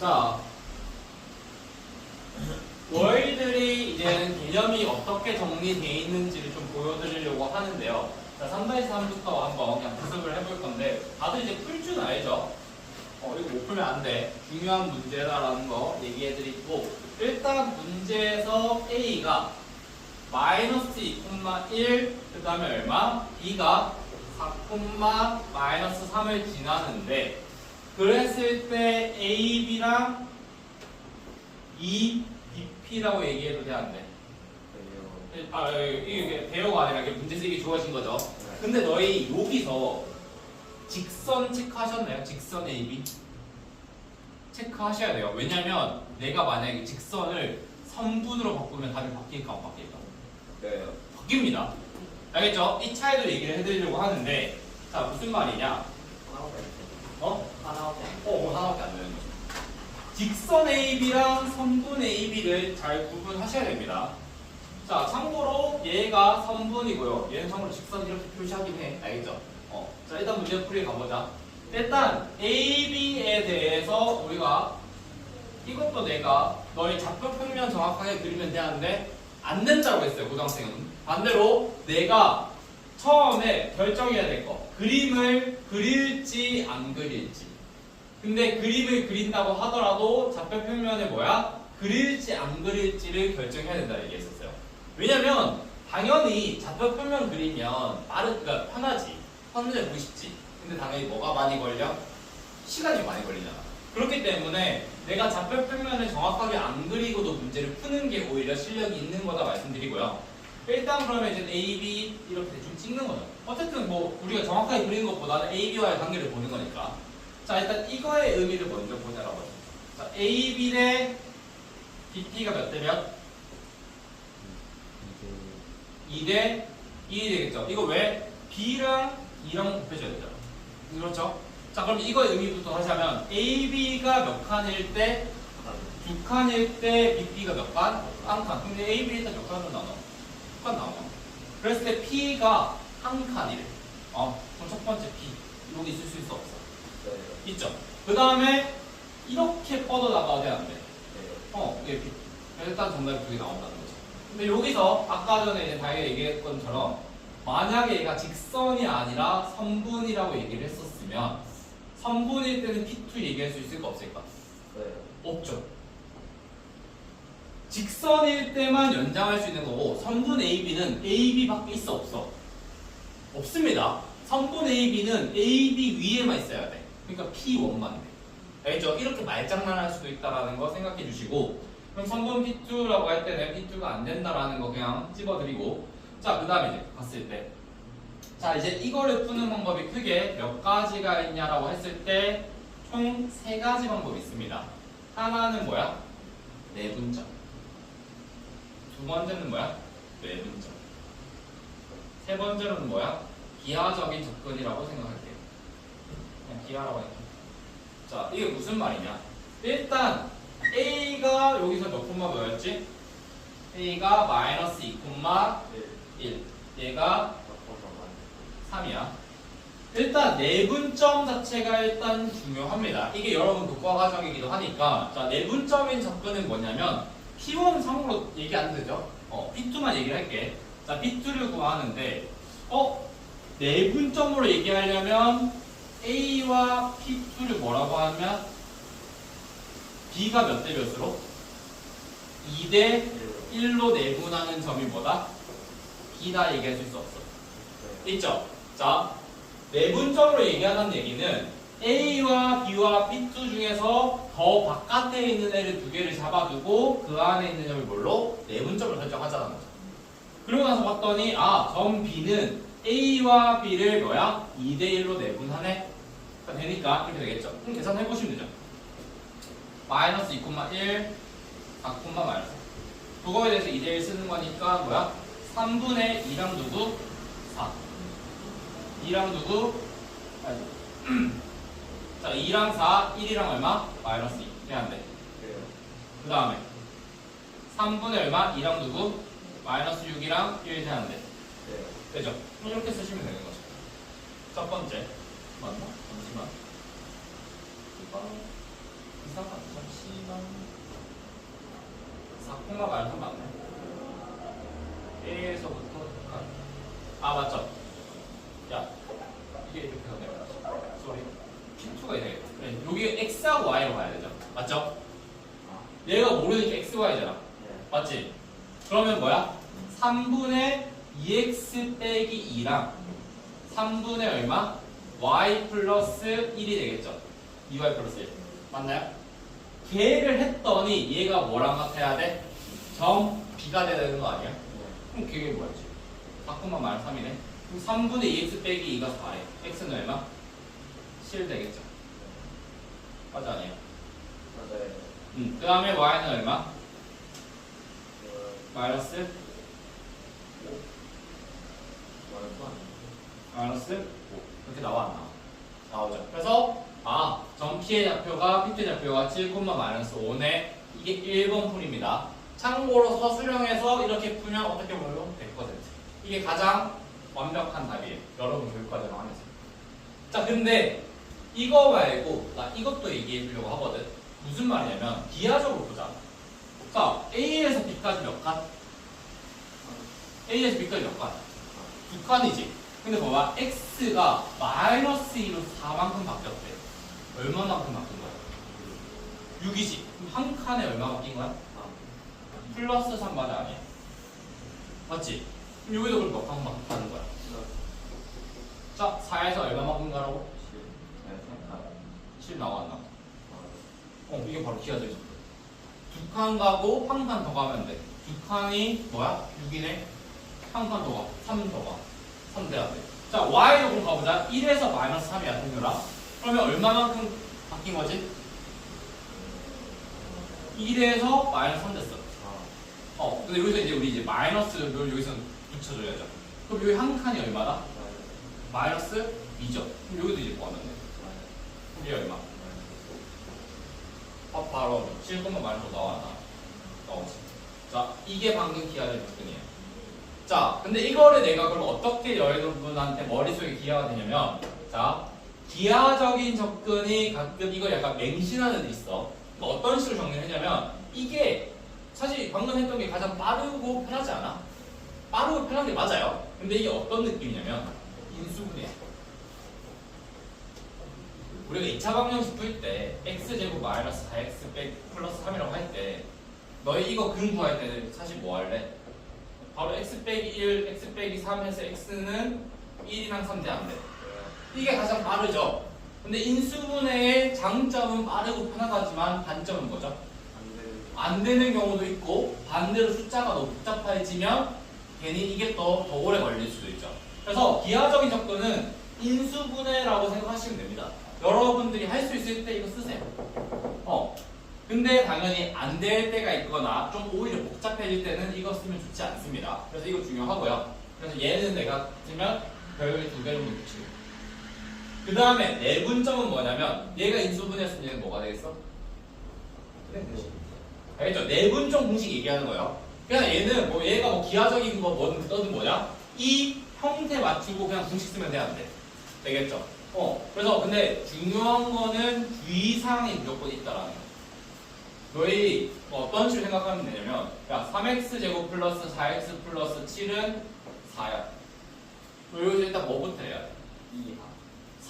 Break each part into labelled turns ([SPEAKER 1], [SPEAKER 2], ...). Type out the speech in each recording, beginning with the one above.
[SPEAKER 1] 자, 월들이 이제 개념이 어떻게 정리되어 있는지를 좀 보여드리려고 하는데요. 자, 3-3부터 한번 그냥 분석을 해볼 건데, 다들 이제 풀 줄 알죠? 이거 못 풀면 안 돼. 중요한 문제다라는 거 얘기해드리고, 일단 문제에서 A가 마이너스 2,1, 그 다음에 얼마? B가 4,-3을 지나는데, 그랬을 때 A, B랑 E, BP라고 얘기해도 돼, 안 돼? 이게 대요가 아니라 이게 문제 쓰기 좋아진 거죠. 근데 너희 여기서 직선 체크하셨나요? 직선 AB? 체크하셔야 돼요. 왜냐면 내가 만약에 직선을 선분으로 바꾸면 답이 바뀔까 안 바뀔까?
[SPEAKER 2] 네.
[SPEAKER 1] 바뀝니다. 알겠죠? 이 차이도 얘기를 해드리려고 하는데, 자, 무슨 말이냐? 하나밖에 안 되는 거죠. 직선 AB랑 선분 AB를 잘 구분하셔야 됩니다. 자, 참고로 얘가 선분이고요. 얘는 참고로 직선 이렇게 표시하긴 해. 알겠죠? 자, 일단 문제 풀이 가보자. 일단 AB에 대해서 우리가 이것도 내가 너희 좌표 평면 정확하게 그리면 되는데 안 된다고 했어요. 고등학생은. 반대로 내가 처음에 결정해야 될 거. 그림을 그릴지 안 그릴지. 근데 그림을 그린다고 하더라도 좌표 평면에 뭐야? 그릴지 안 그릴지를 결정해야 된다 얘기했었어요. 왜냐면 당연히 좌표 평면 그리면 그러니까 편하지. 화면을 보기 쉽지. 근데 당연히 뭐가 많이 걸려? 시간이 많이 걸리잖아. 그렇기 때문에 내가 좌표 평면을 정확하게 안 그리고도 문제를 푸는 게 오히려 실력이 있는 거다 말씀드리고요. 일단 그러면 이제 A, B 이렇게 대충 찍는 거죠. 어쨌든 뭐 우리가 정확하게 그리는 것보다는 A, B와의 관계를 보는 거니까. 자, 일단 이거의 의미를 먼저 보자라고 하죠. 자, A, B 대 BP가 몇 대 몇? 2 대 1이 되겠죠. 이거 왜? B랑 2랑 곱해줘야 되죠. 그렇죠? 자, 그럼 이거의 의미부터 하자면 AB가 몇 칸일 때? 2칸일 때 BP가 몇 칸? 1칸. 근데 AB 일단 몇 칸으로 나눠? 2칸 나눠. 그랬을 때 P가 1칸이래. 그럼 첫 번째 P. 여기 있을 수 있어 없어?
[SPEAKER 2] 네.
[SPEAKER 1] 있죠. 그 다음에 이렇게 뻗어나가야 돼, 안 돼?
[SPEAKER 2] 네.
[SPEAKER 1] 이게 P. 일단 정답이 2개 나온다는 거죠. 근데 여기서 아까 전에 이제 다이가 얘기했던 것처럼 만약에 얘가 직선이 아니라 선분이라고 얘기를 했었으면 선분일 때는 P2 얘기할 수 있을까 없을까?
[SPEAKER 2] 네.
[SPEAKER 1] 없죠. 직선일 때만 연장할 수 있는 거고 선분 AB는 AB밖에 있어 없어? 없습니다. 선분 AB는 AB 위에만 있어야 돼. 그러니까 P1만 돼. 알겠죠? 이렇게 말장난할 수도 있다는 거 생각해 주시고 그럼 선분 P2라고 할 때는 P2가 안 된다라는 거 그냥 집어드리고 자, 그 다음에 이제 봤을 때 자, 이제 이거를 푸는 방법이 크게 몇 가지가 있냐라고 했을 때 총 3가지 방법이 있습니다. 하나는 뭐야? 내분점. 두 번째는 뭐야? 외분점. 세 번째로는 뭐야? 기하적인 접근이라고 생각할게요. 그냥 기하라고 할게요. 자, 이게 무슨 말이냐? 일단 A가 여기서 몇 콤마 뭐였지? A가 마이너스 2,1. 얘가 3이야. 일단 내분점 자체가 일단 중요합니다. 이게 여러분 교과 과정이기도 하니까 자, 내분점인 접근은 뭐냐면 P1 상으로 얘기 안 되죠? P2만 얘기를 할게. 자, P2를 구하는데 내분점으로 얘기하려면 A와 P2를 뭐라고 하면 B가 몇 대 몇으로? 2 대 1로 내분하는 점이 뭐다? B다 얘기할 수 없어. 있죠? 자, 내분점으로 얘기하는 얘기는 A와 B와 P2 중에서 더 바깥에 있는 애를 두 개를 잡아두고 그 안에 있는 점을 뭘로? 내분점을 설정하자는 거죠. 그러고 나서 봤더니 점 B는 A와 B를 뭐야? 2대 1로 내분하네? 되니까 이렇게 되겠죠. 그럼 계산해보시면 되죠. 마이너스 2,1, 4, 마이너스. 그거에 대해서 2대 1 쓰는 거니까 뭐야? 3분의 2랑 누구? 4. 2랑 누구? 자, 2랑 4, 1이랑 얼마? 마이너스 2. 돼야 안 돼. 그 다음에 3분의 얼마? 2랑 누구? 마이너스 6이랑 1 돼야 안 돼. 되죠? 이렇게 쓰시면 되는 거죠. 첫 번째. 맞나? 잠시만. 이상 잠시만. 4콤마 마이너스 3 맞네. A에서부터 아 맞죠? 야 이게 이렇게 되네요. 쏘리. P2가 되겠다. 그래, 여기 X하고 Y로 가야 되죠. 맞죠? 얘가 모르니까 X, Y잖아. 맞지? 그러면 뭐야? 3분의 2x 빼기 2랑 3분의 얼마? y 플러스 1이 되겠죠? 2y 플러스 1 맞나요? 걔를 했더니 얘가 뭐랑 같아야 돼? 점 b가 돼야 되는 거 아니야? 그럼 그게 뭐였지? 4콤마 마이너스 3이네. 그럼 3분의 2x 빼기 2가 4래. x는 얼마? 7 되겠죠? 맞아 아니에요?
[SPEAKER 2] 맞아요.
[SPEAKER 1] 그 다음에 y는 얼마? 마이너스 마이너스 5 이렇게 나와 안 나와? 나오죠. 그래서 점 P의 좌표가 P2의 좌표가 7, 마이너스 5네. 이게 1번 풀입니다. 참고로 서술형에서 이렇게 풀면 어떻게 보여? 100%. 이게 가장 완벽한 답이에요. 여러분 교육과정 안에서. 자, 근데 이거 말고 나 이것도 얘기해 주려고 하거든. 무슨 말이냐면 기하적으로 보자. 자, A에서 B까지 몇 칸? A에서 B까지 몇 칸? 2칸이지. 근데 봐봐, X가 마이너스 2로 4만큼 바뀌었대. 얼마만큼 바뀐 거야? 6이지. 그럼 한 칸에 얼마 바뀐 거야? 플러스 3 맞아 아니야? 맞지? 그럼 여기도 그럼 몇 칸만 바뀌는 거야? 자, 4에서 얼마만큼 가라고? 7 나와 안 나와? 이게 바로 기하적인 속도. 2칸 가고 한 칸 더 가면 돼. 2칸이 뭐야? 6이네? 한 칸 더 가. 3 더 가. 3 돼야 돼. 자, y로 그럼 가보자. 1에서 마이너스 3이야, 동료라. 그러면 얼마만큼 바뀐 거지? 1에서 마이너스 3 됐어. 근데 여기서 이제 우리 이제 마이너스를 여기서 붙여줘야죠. 그럼 여기 한 칸이 얼마다? 마이너스 2죠. 그럼 여기도 이제 뭐 하면 돼? 그럼 이게 얼마? 바로 7, 마이너스 5 나와 안 나와? 나오지. 자, 이게 방금 기하적인 접근이에요. 자, 근데 이거를 내가 그럼 어떻게 여러분한테 머릿속에 기하가 되냐면, 자, 기하적인 접근이 가끔 이걸 약간 맹신하는 애들이 있어. 그러니까 어떤 식으로 정리를 했냐면, 이게 사실 방금 했던 게 가장 빠르고 편하지 않아? 빠르고 편한 게 맞아요. 근데 이게 어떤 느낌이냐면, 인수분해. 우리가 2차 방정식 풀 때, x제곱 마이너스 4x 플러스 3이라고 할 때, 너희 이거 근 구할 때는 사실 뭐 할래? 바로 x 빼기 1, x 빼기 3 해서 x는 1이랑 3 돼 안 돼? 이게 가장 빠르죠? 근데 인수분해의 장점은 빠르고 편하다지만 단점은 뭐죠? 안 되는 경우도 있고 반대로 숫자가 너무 복잡해지면 괜히 이게 더 오래 걸릴 수도 있죠. 그래서 기하적인 접근은 인수분해라고 생각하시면 됩니다. 여러분들이 할 수 있을 때 이거 쓰세요. 근데 당연히 안 될 때가 있거나 좀 오히려 복잡해질 때는 이거 쓰면 좋지 않습니다. 그래서 이거 중요하고요. 그래서 얘는 내가 쓰면 별 2개 정도 붙이고. 그 다음에 내분점은 뭐냐면 얘가 인수분해였으면 얘는 뭐가 되겠어? 알겠죠? 내분점 공식 얘기하는 거예요. 그냥 얘는 뭐 얘가 뭐 기하적인 거 뭐든 떠든 뭐냐? 이 형태 맞추고 그냥 공식 쓰면 돼, 안 돼? 되겠죠? 그래서 근데 중요한 거는 주의사항이 무조건 있다라는 거. 너희 어떤 식으로 생각하면 되냐면, 야, 3x 제곱 플러스 4x 플러스 7은 4야. 여기서 일단 뭐부터 해야 돼?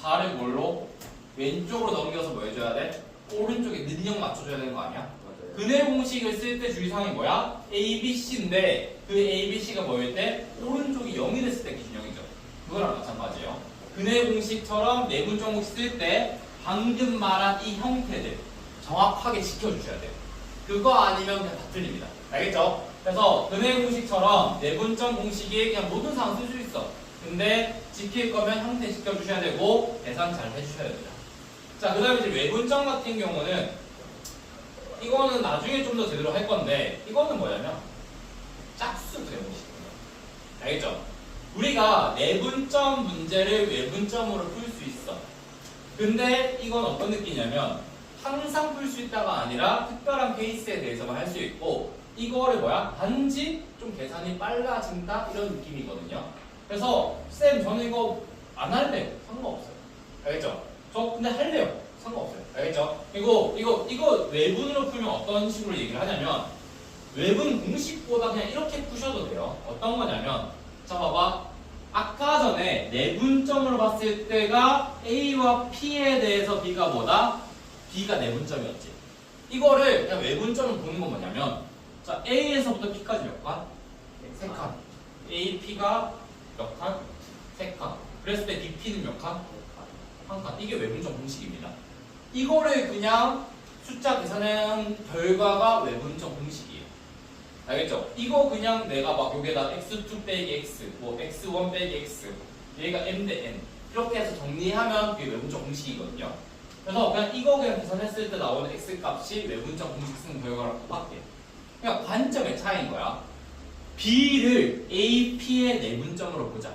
[SPEAKER 1] 4를 뭘로? 왼쪽으로 넘겨서 뭐 해줘야 돼? 오른쪽에 능력 맞춰줘야 되는 거 아니야? 근해 공식을 쓸 때 주의사항이 뭐야? A, B, C인데 그 A, B, C가 뭐일 때? 오른쪽이 0이 됐을 때 기준형이죠. 그거랑 마찬가지예요. 근해 공식처럼 내분점 공식 쓸 때 방금 말한 이 형태들 정확하게 지켜주셔야 돼요. 그거 아니면 그냥 다 틀립니다. 알겠죠? 그래서 근해 공식처럼 내분점 공식이 그냥 모든 상황 쓸 수 있어. 근데 지킬 거면 형태 지켜주셔야 되고 계산 잘 해주셔야 됩니다. 자, 그 다음에 이제 외분점 같은 경우는 이거는 나중에 좀 더 제대로 할 건데 이거는 뭐냐면 짝수 분해 공식입니다. 알겠죠? 우리가 내분점 문제를 외분점으로 풀 수 있어. 근데 이건 어떤 느낌이냐면 항상 풀 수 있다가 아니라 특별한 케이스에 대해서만 할 수 있고 이거를 뭐야? 단지 좀 계산이 빨라진다 이런 느낌이거든요. 그래서 쌤 저는 이거 안 할래요. 상관없어요. 알겠죠? 저 근데 할래요. 상관없어요. 알겠죠? 그리고 이거 외분으로 풀면 어떤 식으로 얘기를 하냐면 외분 공식보다 그냥 이렇게 푸셔도 돼요. 어떤 거냐면 자 봐봐. 아까 전에 내분점으로 봤을 때가 A와 P에 대해서 B가 뭐다? B가 내분점이었지. 이거를 그냥 외분점을 보는 건 뭐냐면 자 A에서부터 P까지 몇 칸? 3칸. A, P가 몇 칸? 3칸. 그랬을 때 DP는 몇 칸? 1칸. 이게 외분점 공식입니다. 이거를 그냥 숫자 계산한 결과가 외분점 공식이에요. 알겠죠? 이거 그냥 내가 막 여기에다 x2 빼기 x, 뭐 x1 빼기 x, 얘가 m 대 n 이렇게 해서 정리하면 그게 외분점 공식이거든요. 그래서 그냥 이거 그냥 계산했을 때 나오는 x 값이 외분점 공식 쓴 결과랑 똑같아요. 그냥 관점의 차이인 거야. b를 a, p의 내분점으로 보자.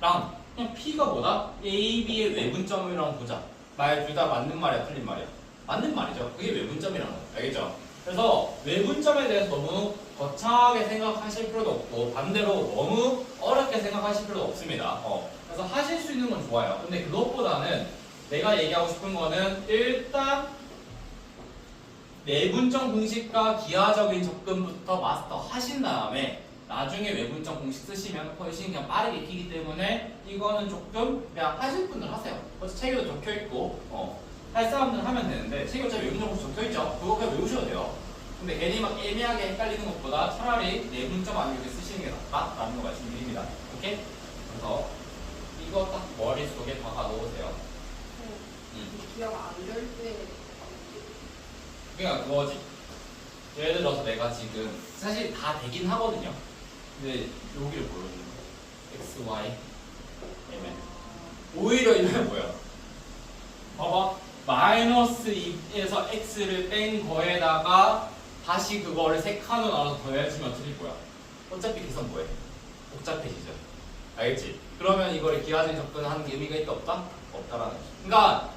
[SPEAKER 1] 랑 그냥 p가 뭐다? a, b의 외분점이랑 보자. 말 둘 다 맞는 말이야, 틀린 말이야? 맞는 말이죠. 그게 외분점이라는 거예요. 알겠죠? 그래서 외분점에 대해서 너무 거창하게 생각하실 필요도 없고 반대로 너무 어렵게 생각하실 필요도 없습니다. 그래서 하실 수 있는 건 좋아요. 근데 그것보다는 내가 얘기하고 싶은 거는 일단 내분점 공식과 기하적인 접근부터 마스터 하신 다음에 나중에 외분점 공식 쓰시면 훨씬 그냥 빠르게 익히기 때문에 이거는 조금 그냥 하실 분들 하세요. 벌써 책에도 적혀있고 할 사람들은 하면 되는데 책에 어차피 외분점 공식 적혀있죠? 그거 그냥 외우셔도 돼요. 근데 괜히 막 애매하게 헷갈리는 것보다 차라리 내분점 아니면 이렇게 쓰시는 게 낫다라는 거 말씀드립니다. 오케이? 그래서 이거 딱 머릿속에 박아 놓으세요.
[SPEAKER 3] 기억 안될 때.
[SPEAKER 1] 그러니까 그거지. 예를 들어서 내가 지금 사실 다 되긴 하거든요. 근데 여기를 보여주는 거야. x, y, mn. 오히려 이러면 뭐야? 봐봐. 마이너스 2에서 x를 뺀 거에다가 다시 그거를 3칸으로 나눠서 더해주면 어떻게 될 거야? 어차피 계산 뭐해? 복잡해지죠. 알겠지? 그러면 이거를 기하적인 접근하는 게 의미가 있다 없다? 없다라는 거죠. 그러니까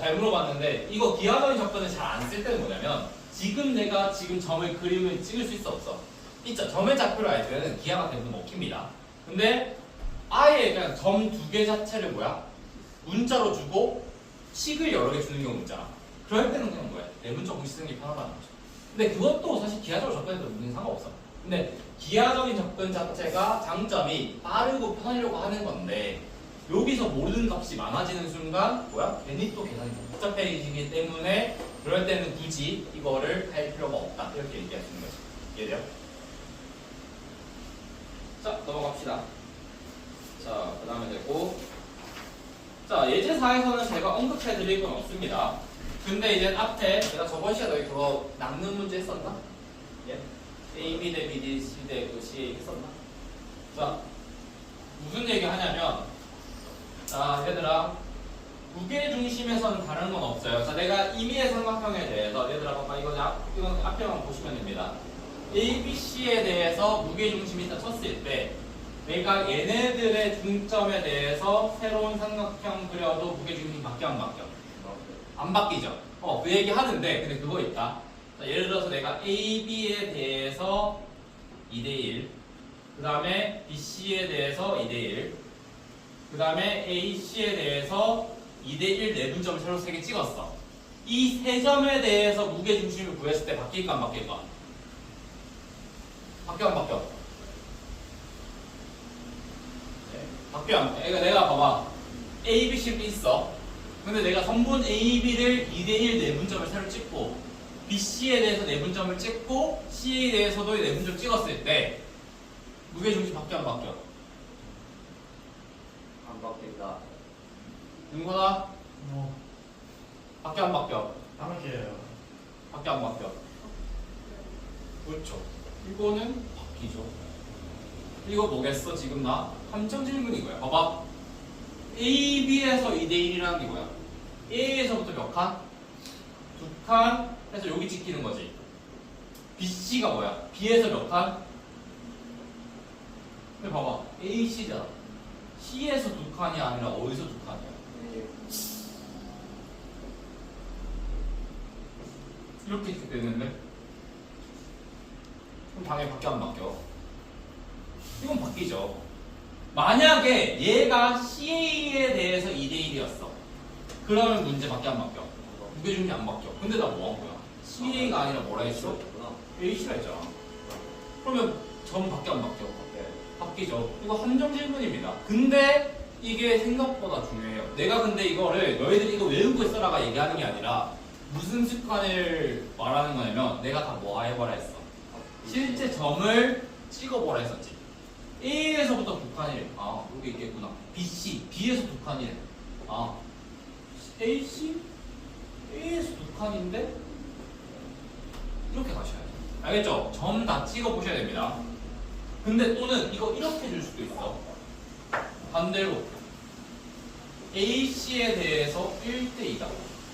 [SPEAKER 1] 잘 물어봤는데 이거 기하적인 접근을 잘 안 쓸 때는 뭐냐면 지금 내가 지금 점을 그림을 찍을 수 있어 없어? 있죠. 점의 좌표를 알 때는 기하가 대부분 먹힙니다. 근데 아예 그냥 점 2개 자체를 뭐야? 문자로 주고 식을 여러 개 주는 경우 있잖아. 그럴 때는 그냥 뭐야? 내분점 공식 쓰는 게 편하다는 거죠. 근데 그것도 사실 기하적으로 접근해도 무슨 상관없어. 근데 기하적인 접근 자체가 장점이 빠르고 편하려고 하는 건데 여기서 모르는 값이 많아지는 순간 뭐야? 괜히 또 계산이 복잡해지기 때문에 그럴 때는 굳이 이거를 할 필요가 없다. 이렇게 얘기할 수 있는 거지. 이해돼요? 자, 넘어갑시다. 자, 그 다음에 되고 자, 예제사에서는 제가 언급해드릴 건 없습니다. 근데 이제 앞에 내가 저번 시간에 그거 낚는 문제 했었나? 예? A, B 대 B, D, C 대 그 C 했었나? 자, 무슨 얘기 하냐면 자, 얘들아 무게 중심에서는 다른 건 없어요. 자, 내가 임의의 삼각형에 대해서 얘들아 봐봐 이건 앞에만 보시면 됩니다. A, B, C에 대해서 무게 중심이 있다 쳤을 때 내가 얘네들의 중점에 대해서 새로운 삼각형 그려도 무게중심이 바뀌어 안 바뀌어? 안 바뀌죠. 그 얘기 하는데 근데 그거 있다. 자, 예를 들어서 내가 A, B에 대해서 2대1 그 다음에 B, C에 대해서 2대1 그 다음에 A, C에 대해서 2대1 내분점을 새로 3개 찍었어. 이 3점에 대해서 무게중심을 구했을 때 바뀔까 안 바뀔까? 바뀌어 안 바뀌어? 바뀌어 안 바뀌어? 그러니까 내가 봐봐 A, B, C가 있어. 근데 내가 선분 A, B를 2대1 내분점을 새로 찍고 B, C에 대해서 내분점을 찍고 C에 대해서도 내분점 찍었을 때 무게중심 바뀌어 안 바뀌어?
[SPEAKER 2] 안 바뀐다.
[SPEAKER 1] 윤건아 바뀌어 안 바뀌어?
[SPEAKER 4] 안 할게요.
[SPEAKER 1] 바뀌어 안 바뀌어? 그렇죠. 이거는 바뀌죠. 이거 뭐겠어 지금 나? 함정 질문인 거야. 봐봐. A, B에서 2대1이라는 게 뭐야? A에서부터 몇 칸? 2칸 해서 여기 찍히는 거지. B, C가 뭐야? B에서 몇 칸? 근데 봐봐. A, C잖아. C에서 2칸이 아니라 어디서 2칸이야? 이렇게 됐는데? 그럼 당연히 바뀌어 안 바뀌어? 이건 바뀌죠. 만약에 얘가 CA에 대해서 2대1이었어. 그러면 문제 밖에 안 바뀌어. 무게중심이 안 바뀌어. 근데 나 뭐 한 거야? C가 아니라 뭐라 했어? H라 했잖아. 그러면 점 밖에 안 바뀌어. 바뀌죠. 이거 함정 질문입니다. 근데 이게 생각보다 중요해요. 내가 근데 이거를 너희들이 이거 외우고 있어라가 얘기하는 게 아니라 무슨 습관을 말하는 거냐면 내가 다 뭐 해보라 했어. 실제 점을 찍어보라 했었지. A에서부터 북한 1. 아, 여기 있겠구나. BC, B에서 북한 1. 아, AC? A에서 북한인데? 이렇게 가셔야 돼요. 알겠죠? 점 다 찍어보셔야 됩니다. 근데 또는 이거 이렇게 줄 수도 있어. 반대로 AC에 대해서 1대2다.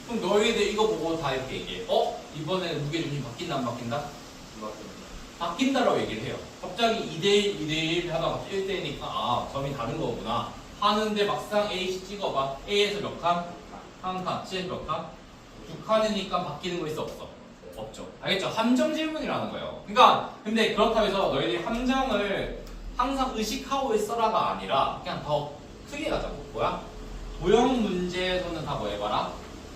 [SPEAKER 1] 그럼 너희들 이거 보고 다 이렇게 얘기해. 이번에는 무게중심 바뀐다 안 바뀐다? 바뀐다라고 얘기를 해요. 갑자기 2대1, 2대1 하다가 1대1이니까 아 점이 다른 거구나 하는데 막상 AC 찍어봐. A에서 몇 칸? 한 칸. C에서 몇 칸? 두 칸이니까 바뀌는 거 있어 없어? 없죠. 알겠죠? 함정 질문이라는 거예요. 그러니까 근데 그렇다고 해서 너희들이 함정을 항상 의식하고 있어라가 아니라 그냥 더 크게 가자고. 뭐야? 도형 문제에서는 다 뭐 해봐라?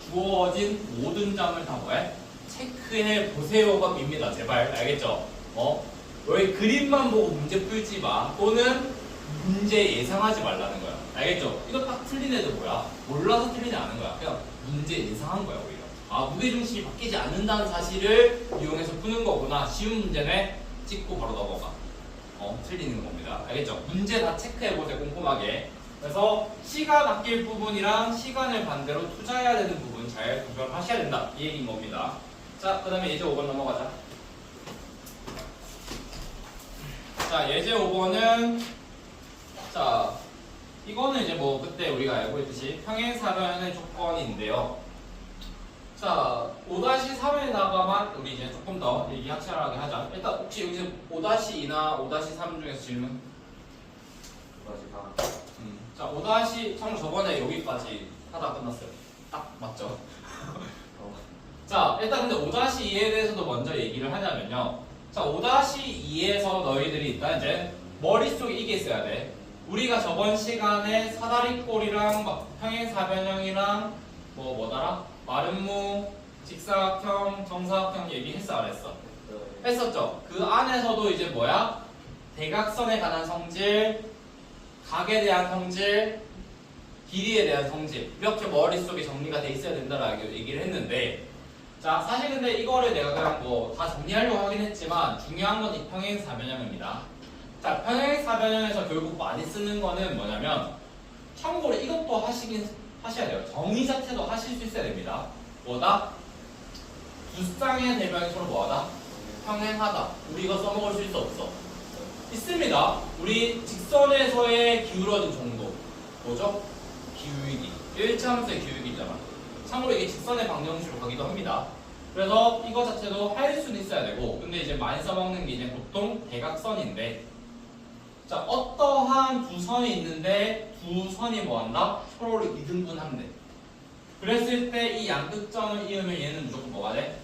[SPEAKER 1] 주어진 모든 점을 다 뭐해? 체크해 보세요가 빕니다. 제발 알겠죠? 너희 그림만 보고 문제 풀지 마. 또는 문제 예상하지 말라는 거야. 알겠죠? 이거 딱 틀린 애들 뭐야? 몰라서 틀리지 않은 거야. 그냥 문제 예상한 거야 오히려. 아 무게중심이 바뀌지 않는다는 사실을 이용해서 푸는 거구나. 쉬운 문제네. 찍고 바로 넘어가. 틀리는 겁니다. 알겠죠? 문제 다 체크해보세요. 꼼꼼하게. 그래서 시간 아낄 부분이랑 시간을 반대로 투자해야 되는 부분 잘 구별하셔야 된다. 이 얘기인 겁니다. 자, 그 다음에 예제 5번 넘어가자. 자, 예제 5번은 자, 이거는 이제 뭐 그때 우리가 알고 있듯이 평행사변의 조건인데요. 자, 5-3에다가만 우리 이제 조금 더 얘기 확실하게 하자. 일단 혹시 여기서 5-2나 5-3 중에서 질문? 자, 5- 참 저번에 여기까지 하다 끝났어요. 딱 맞죠? 자, 일단 근데 5-2에 대해서도 먼저 얘기를 하냐면요. 자, 5-2에서 너희들이 일단 이제 머릿속에 이게 있어야 돼. 우리가 저번 시간에 사다리꼴이랑 평행사변형이랑 뭐더라? 마름모, 직사각형, 정사각형 얘기했어 안 했어? 했었죠. 그 안에서도 이제 뭐야? 대각선에 관한 성질, 각에 대한 성질, 길이에 대한 성질 이렇게 머릿속에 정리가 돼 있어야 된다라고 얘기를 했는데 자 사실 근데 이거를 내가 그냥 뭐 다 정리하려고 하긴 했지만 중요한 건 이 평행사변형입니다. 자 평행사변형에서 결국 많이 쓰는 거는 뭐냐면 참고로 이것도 하셔야 돼요. 정의 자체도 하실 수 있어야 됩니다. 뭐다? 두 쌍의 대변이 서로 뭐하다? 평행하다. 우리 이거 써먹을 수 있어 없어? 있습니다. 우리 직선에서의 기울어진 정도 뭐죠? 기울기. 일차함수의 기울기잖아. 참고로 이게 직선의 방정식으로 가기도 합니다. 그래서 이거 자체도 할 수는 있어야 되고 근데 이제 많이 써먹는 게 이제 보통 대각선인데 자 어떠한 두 선이 있는데 두 선이 뭐한다? 서로를 이등분한대. 그랬을 때 이 양극점을 이으면 얘는 무조건 뭐가 돼?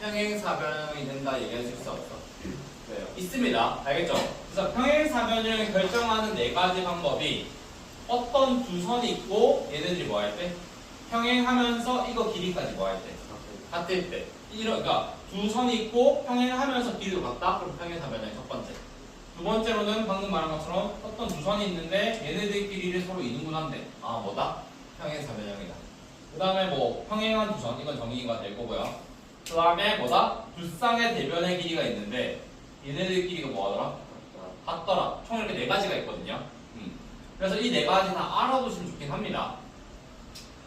[SPEAKER 1] 평행사변형이 된다 얘기할 수 있어 없어? 네. 있습니다. 알겠죠? 그래서 평행사변형을 결정하는 네 가지 방법이 어떤 두 선이 있고 얘네들이 뭐 할 때? 평행하면서 이거 길이까지 뭐 할 때? 같을 때. 그러니까 두 선이 있고 평행하면서 길이도 같다? 그럼 평행사변형이 첫 번째. 두 번째로는 방금 말한 것처럼 어떤 두 선이 있는데 얘네들 길이를 서로 이등분한대. 아 뭐다? 평행사변형이다. 그 다음에 뭐 평행한 두 선, 이건 정의가 될 거고요. 그 다음에 뭐다? 두 쌍의 대변의 길이가 있는데 얘네들 길이가 뭐하더라? 같더라. 총 이렇게 네 가지가 있거든요. 그래서 이 네 가지 다 알아두시면 좋긴 합니다.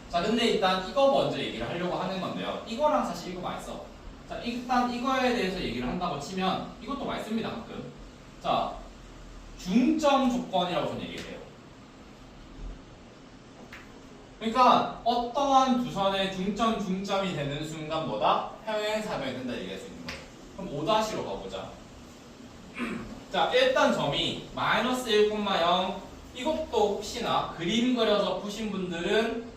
[SPEAKER 1] 자, 근데 일단 이거 먼저 얘기를 하려고 하는 건데요. 이거랑 사실 이거 많이 써. 자, 일단 이거에 대해서 얘기를 한다고 치면 이것도 많이 씁니다, 가끔. 자, 중점 조건이라고 저는 얘기를 해요. 그러니까 어떠한 두 선의 중점이 되는 순간 뭐다? 평행사변이 된다 얘기할 수 있는 거예요. 그럼 5-로 가보자. 자, 일단 점이 마이너스 1,0 이것도 혹시나 그림 그려서 푸신 분들은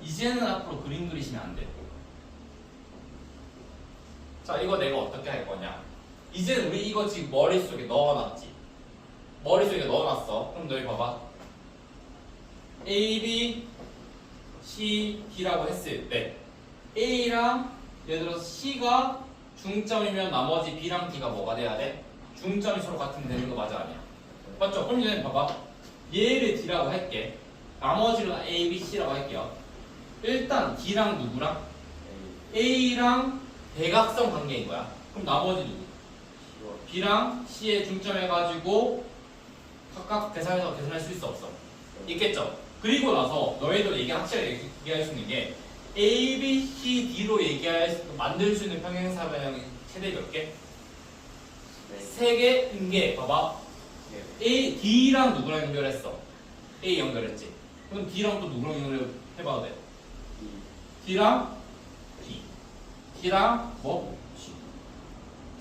[SPEAKER 1] 이제는 앞으로 그림 그리시면 안 돼요. 자, 이거 내가 어떻게 할 거냐? 이제 우리 이거 지금 머릿속에 넣어놨지? 머릿속에 넣어놨어. 그럼 너희 봐봐. A, B, C, D라고 했을 때 A랑 예를 들어서 C가 중점이면 나머지 B랑 D가 뭐가 돼야 돼? 중점이 서로 같으면 되는 거 맞아 아니야? 맞죠? 그럼 이제 봐봐. 얘를 D라고 할게. 나머지로 A, B, C라고 할게요. 일단 D랑 누구랑? A랑 대각선 관계인 거야. 그럼 나머지 누구? B랑 C의 중점해가지고 각각 계산할 수 있어 없어? 있겠죠? 그리고 나서 너희도 확실하게 얘기할 수 있는 게 A, B, C, D로 만들 수 있는 평행사변형이 최대 몇 개? 세 개인 게 봐봐. A, D랑 누구랑 연결했어? A 연결했지. 그럼 D랑 또 누구랑 연결해봐도 돼? D랑 D. D랑 뭐? G.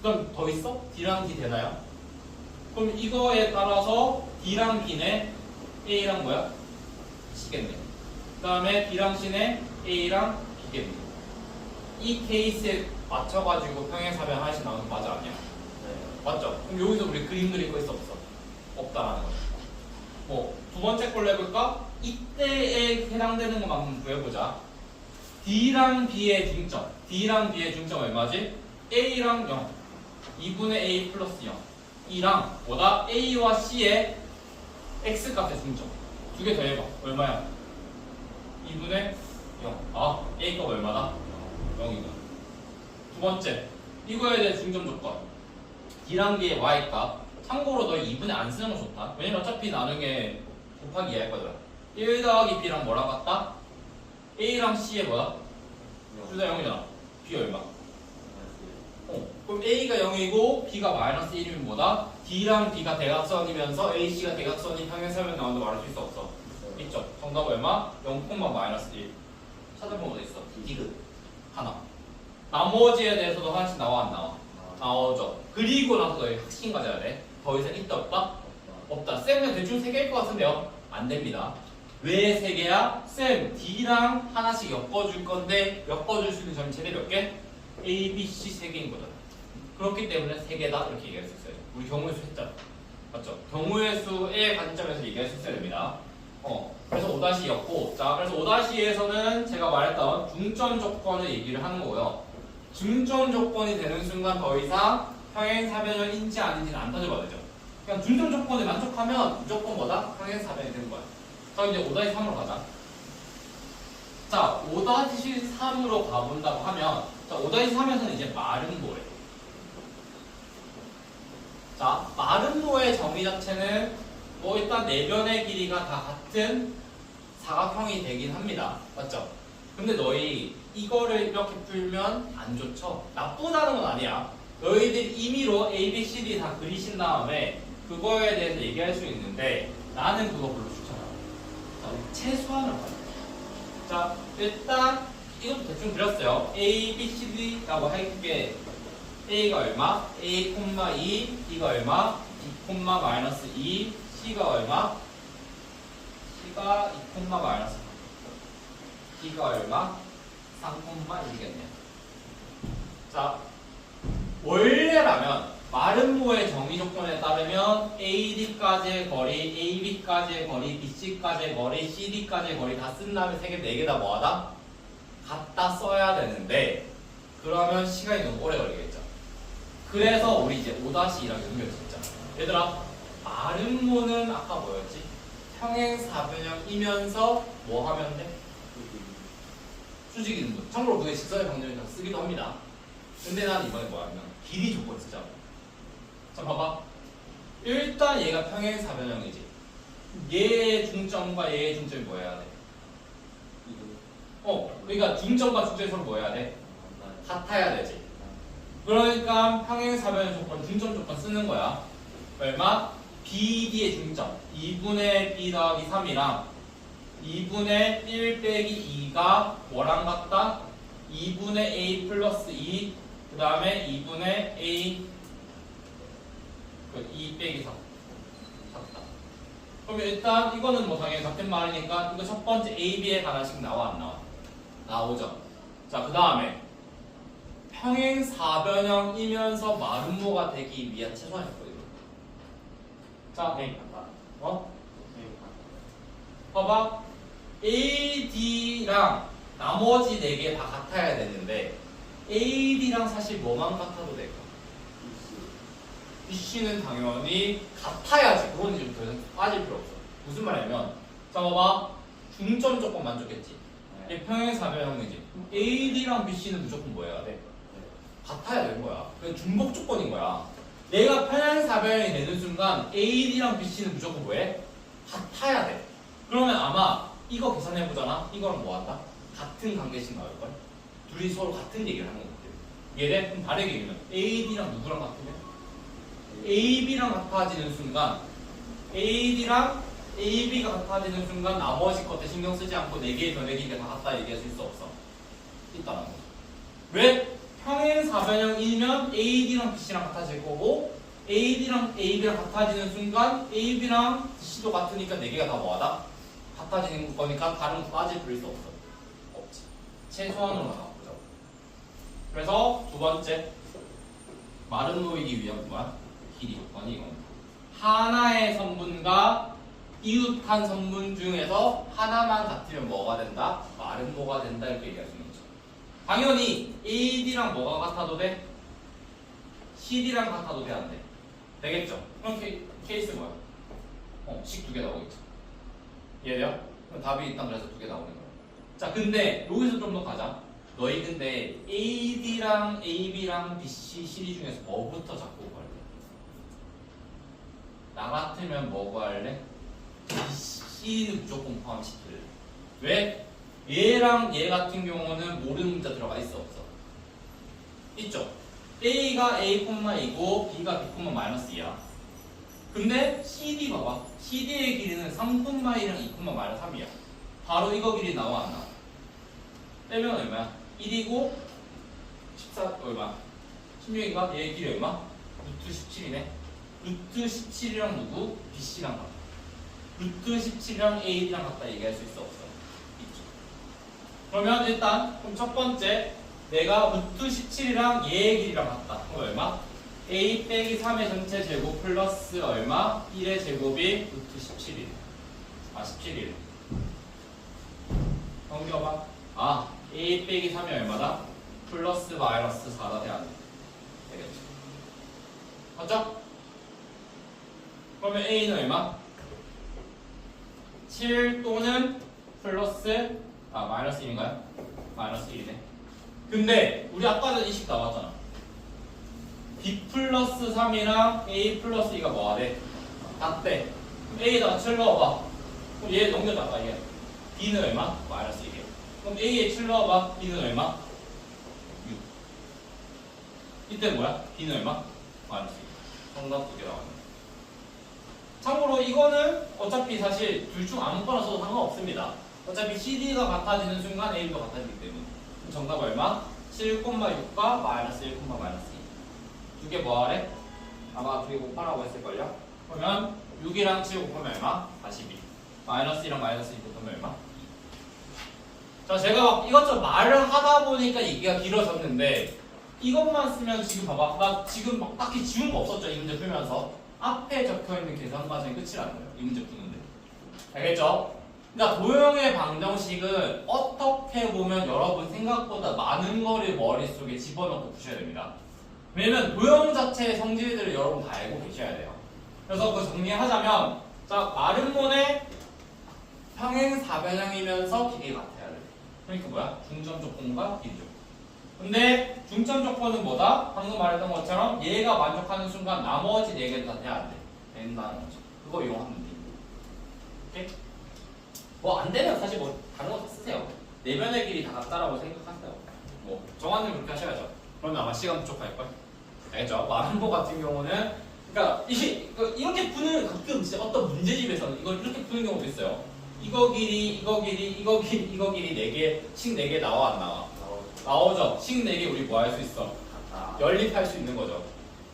[SPEAKER 1] 그럼 더 있어? D랑 D 되나요? 그럼 이거에 따라서 D랑 B네 A랑 뭐야? C겠네. 그 다음에 D랑 C네 A랑 B겠네. 이 케이스에 맞춰가지고 평행사변 하나씩 나오는 거 맞아 아니야? 맞죠? 그럼 여기서 우리 그림 그릴 거 있어 없어? 없다라는 거죠. 뭐 두 번째 걸로 해볼까? 이때에 해당되는 것만 구해보자. D랑 B의 중점. D랑 B의 중점 얼마지? A랑 0. 2분의 A 플러스 0. E랑 뭐다? A와 C의 X값의 중점. 두 개 더 해봐. 얼마야? 2분의 0. 아, A값 얼마다? 0이구나. 두 번째. 이거에 대해 중점 조건. D랑 B의 Y값. 참고로 너희 2분의 안 쓰는 거 좋다. 왜냐면 어차피 나중에 곱하기 2 할 거잖아. 1 더하기 B랑 뭐랑 같다? A랑 C의 뭐야? 둘 다 0이잖아. B 얼마? 그럼 A가 0이고 B가 마이너스 1이면 뭐다? D랑 B가 대각선이면서 A, C가 대각선이 평행사변 나오는 거 말할 수 있어 없어? 있죠. 정답 얼마? 0, 마이너스 1. 찾아보면 어디 있어? 디귿 하나. 나머지에 대해서도 하나씩 나와 안 나와? 나오죠. 그리고 나서 너희 핵심 가져야 돼. 더 이상 있다 없다? 없다. 쌤은 대충 3개일 것 같은데요? 안 됩니다. 왜 3개야? 쌤 D랑 하나씩 엮어줄 건데 엮어줄 수 있는 점이 최대 몇 개? A, B, C 3개인 거잖아. 그렇기 때문에 3개다 이렇게 얘기할 수 있어요. 우리 경우의 수 했잖아. 맞죠? 경우의 수의 관점에서 얘기할 수 있어야 됩니다. 그래서 5-였고, 자, 그래서 5-에서는 제가 말했던 중점 조건을 얘기를 하는 거고요. 중점 조건이 되는 순간 더 이상 평행사변형인지 아닌지는 안 따져봐야 되죠. 그냥 중점 조건에 만족하면 무조건 뭐다? 평행사변이 되는 거야. 자, 이제 5-3으로 가자. 자, 5-3으로 가본다고 하면, 자, 5-3에서는 이제 마름모래. 자, 마름모의 정의 자체는 뭐 일단 내변의 길이가 다 같은 사각형이 되긴 합니다. 맞죠? 근데 너희 이거를 이렇게 풀면 안 좋죠? 나쁘다는 건 아니야. 너희들 임의로 A, B, C, D 다 그리신 다음에 그거에 대해서 얘기할 수 있는데 나는 그거 별로 추천하고. 자, 최소한으로 가자. 자, 일단 이것도 대충 그렸어요. A, B, C, D라고 할게. A가 얼마? A, 2, B가 얼마? B, 마이너스 2, C가 얼마? C가 2, 마이너스 4. D가 얼마? 3,1이겠네요. 자, 원래라면 마름모의 정의 조건에 따르면 AD까지의 거리, AB까지의 거리, BC까지의 거리, CD까지의 거리 다 쓴 다음에 3개, 4개 다 뭐하다? 갖다 써야 되는데 그러면 시간이 너무 오래 걸리겠죠. 그래서 우리 이제 5-2랑 연결했잖아. 얘들아, 마름모는 아까 뭐였지? 평행사변형이면서 뭐 하면 돼? 수직 인분. 참고로 그게 직선의 방정식 다 쓰기도 합니다. 근데 난 이번에 뭐 하면 길이 조건 쓰자. 자, 봐봐. 일단 얘가 평행사변형이지. 얘의 중점과 얘의 중점이 뭐 해야 돼? 그러니까 중점과 중점이 서로 뭐 해야 돼? 같아야 되지. 그러니까 평행사변형 조건, 중점 조건 쓰는 거야. 얼마? BD의 중점 2분의 B 더하기 3이랑 2분의 1 빼기 2가 뭐랑 같다? 2분의 A 플러스 2 그 다음에 2분의 A 2 빼기 3 같다. 그럼 일단 이거는 뭐 당연히 같은 말이니까 이거 첫 번째 A, B에 하나씩 나와 안 나와? 나오죠. 자, 그 다음에 평행사변형이면서 마름모가 되기 위한 최소한의 조건이거든. 자, 봐봐. AD랑 나머지 4개 다 같아야 되는데 AD랑 사실 뭐만 같아도 될까? BC는 당연히 같아야지. 그거는 지금 더 이상 빠질 필요 없어. 무슨 말이냐면 자 봐봐. 중점 조건 만족했지?
[SPEAKER 2] 네.
[SPEAKER 1] 얘 평행사변형이지. AD랑 BC는 무조건 뭐 해야 돼? 같아야 되는 거야. 그건 중복 조건인 거야. 내가 평행사변형이 되는 순간 AD랑 BC는 무조건 뭐해? 같아야 돼. 그러면 아마 이거 계산해보잖아. 이거랑 뭐 한다? 같은 관계식 나올걸? 둘이 서로 같은 얘기를 하는 것 같아. 얘네 그럼 다르게 얘기하면 AD랑 누구랑 같으면? AB랑 같아지는 순간 AD랑 AB가 같아지는 순간 나머지 것들 신경 쓰지 않고 4개의 변액이니까 다 같다 얘기할 수 있어 없어? 있다는 거죠. 왜? 평행사변형이면 AD랑 BC랑 같아질 거고 AD랑 AB랑 같아지는 순간 AB랑 C도 같으니까 4개가 다 뭐하다? 같아지는 거니까 다른 거 빠질 필요 없어. 없지. 최소한으로 나가보자. 그래서 두 번째 마른 놓이기 위한 뭐야? 길이 조건이 이건 하나의 선분과 이웃한 선분 중에서 하나만 같으면 뭐가 된다? 마른 뭐가 된다 이렇게 얘기할 수 있는 거죠. 당연히 AD랑 뭐가 같아도 돼? CD랑 같아도 돼? 안 돼? 되겠죠? 그럼 케이스 뭐야? 식 2개 나오겠죠. 이해돼요? 그럼 답이 일단 그래서 2개 나오는 거야. 자 근데 여기서 좀 더 가자. 너희 근데 AD랑 AB랑 BC, CD 중에서 뭐부터 잡고 구할래? 나 같으면 뭐 구할래? BC는 무조건 포함시킬래. 왜? 얘랑 얘 같은 경우는 모르는 문자 들어가 있어 없어? 있죠? A가 A,2고 B가 B,-2야. 근데 CD 봐봐. CD의 길이는 3,1이랑 2,-3이야. 바로 이거 길이 나와 안 나와? 빼면 얼마야? 1이고 14 얼마? 16인가? 얘의 길이 얼마? 루트 17이네. 루트 17이랑 누구? BC랑 같다. 루트 17이랑 AD랑 같다 얘기할 수 있어 없어? 있죠. 그러면 일단 그럼 첫 번째 내가 루트 17이랑 얘의 길이랑 같다. 그럼 얼마? A 빼기 3의 전체 제곱 플러스 얼마? 1의 제곱이 루트 17일. 17일. 넘겨봐. A 빼기 3이 얼마다? 플러스 마이너스 4다 돼야 돼. 되겠죠? 맞죠? 그러면 A는 얼마? 7 또는 플러스 마이너스 1인가요? 마이너스 1이네. 근데 우리 아까 전에 이식 나왔잖아. B 플러스 3이랑 A 플러스 2가 뭐가 돼? 같대. 그럼 A에다가 7 넣어봐. 그럼 얘 넘겨줘. 얘 B는 얼마? 마이너스 1이야. 그럼 A에 7 넣어봐. B는 얼마? 6. 이때 뭐야? B는 얼마? 마이너스 2. 정답 2개 나왔네. 참고로 이거는 어차피 사실 둘 중 아무거나 써도 상관없습니다. 어차피 CD가 같아지는 순간 AB가 같아지기 때문에. 그럼 정답 얼마? 7,6과 마이너스 1, 마이너스 2. 두 개 뭐하래? 아마 2개 곱하라고 했을걸요? 그러면 6이랑 7 곱하면 얼마? 42. 마이너스 1이랑 마이너스 2 곱하면 얼마? 자, 제가 막 이것저것 말을 하다 보니까 얘기가 길어졌는데 이것만 쓰면 지금 봐봐. 나 지금 막 딱히 지운 거 없었죠? 이 문제 풀면서. 앞에 적혀있는 계산 과정이 끝이라는 거예요. 이 문제 푸는데. 알겠죠? 그러니까 도형의 방정식은 어떻게 보면 여러분 생각보다 많은 거를 머릿속에 집어넣고 푸셔야 됩니다. 왜냐면 도형 자체의 성질들을 여러분 다 알고 계셔야 돼요. 그래서 그 정리하자면 자, 마름몬의 평행사변형이면서 길이가 같아야 돼. 그러니까 뭐야? 중점 조건과 길이 조건. 근데 중점 조건은 뭐다? 방금 말했던 것처럼 얘가 만족하는 순간 나머지 4개는 다 돼야 안 돼. 된다는 거죠. 그거 이용하면 돼. 오케이? 뭐 안 되면 사실 뭐 다른 거 다 쓰세요. 내면의 길이 다 같다라고 생각하세요. 뭐 정한님 그렇게 하셔야죠. 그러면 아마 시간 부족할걸? 알겠죠? 마름모 같은 경우는 그러니까 이렇게 푸는 가끔 진짜 어떤 문제집에서는 이걸 이렇게 푸는 경우도 있어요. 이거 길이, 이거 길이, 이거 길이, 이거 길이 4개, 식 4개 나와 안 나와? 나오죠. 식 4개 우리 뭐 할 수 있어? 연립할 수 있는 거죠.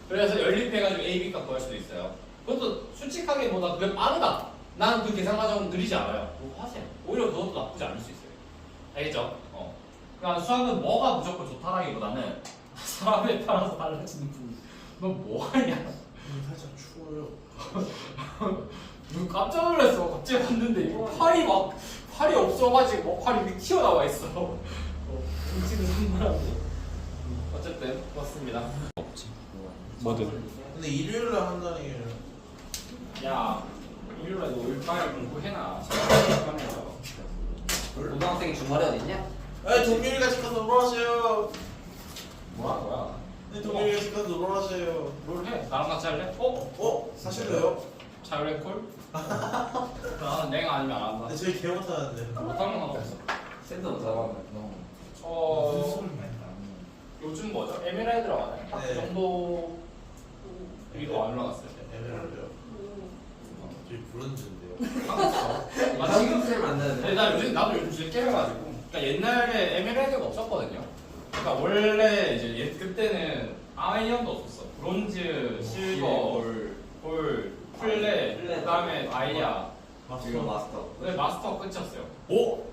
[SPEAKER 1] 그래서 연립해가지고 A, B 값 구할 수도 있어요. 그것도 솔직하게 보다 그게 빠르다. 난 그 계산 과정은 느리지 않아요. 그거 하세요. 오히려 그것도 나쁘지 않을 수 있어요. 알겠죠? 그러니까 수학은 뭐가 무조건 좋다라기보다는 사람에 따라서 달라지는 부분. 너 뭐하냐?
[SPEAKER 2] 살짝 추워요.
[SPEAKER 1] 깜짝 놀랐어. 갑자기 봤는데 이거 팔이 팔이 없어가지고 팔이 막 튀어나와 있어. 눈치는 선물하고. 어쨌든 그렇습니다. 뭐든.
[SPEAKER 2] 근데 일요일에 한다는 게
[SPEAKER 1] 야, 일요일에 너 일과를 공부해놔. 하면서.
[SPEAKER 4] 고등학생이 주말에 어딨냐?
[SPEAKER 2] 에 동률이 같이 가서 놀아주세요.
[SPEAKER 1] 뭐야?
[SPEAKER 2] 네 동률이 같이 가서 놀아주세요.
[SPEAKER 1] 뭘 해? 나랑 같이 할래?
[SPEAKER 2] 사실래요?
[SPEAKER 1] 자유의 콜? 나는 내가 아니면 안 한다.
[SPEAKER 2] 근데 저희 개 못하는데.
[SPEAKER 1] 못하는 건 없어.
[SPEAKER 4] 샌드 못하고
[SPEAKER 1] 요즘 뭐죠? 에메랄드라고 하나요?
[SPEAKER 2] 네.
[SPEAKER 1] 그 정도 위로 안 올라갔어요.
[SPEAKER 2] 에메랄드요? 저희 브론즈인데요.
[SPEAKER 1] 아, 지금
[SPEAKER 4] 쌤 만나는데
[SPEAKER 1] 나도 요즘 즐겨 해가지고. 그러니까 옛날에 에메랄드가 없었거든요. 그러니까 원래 이제 그때는 아이언도 없었어. 브론즈, 실버, 골, 플레, 그다음에 다이아.
[SPEAKER 4] 지금 마스터
[SPEAKER 1] 근데 마스터 끝이었어요.
[SPEAKER 2] 오?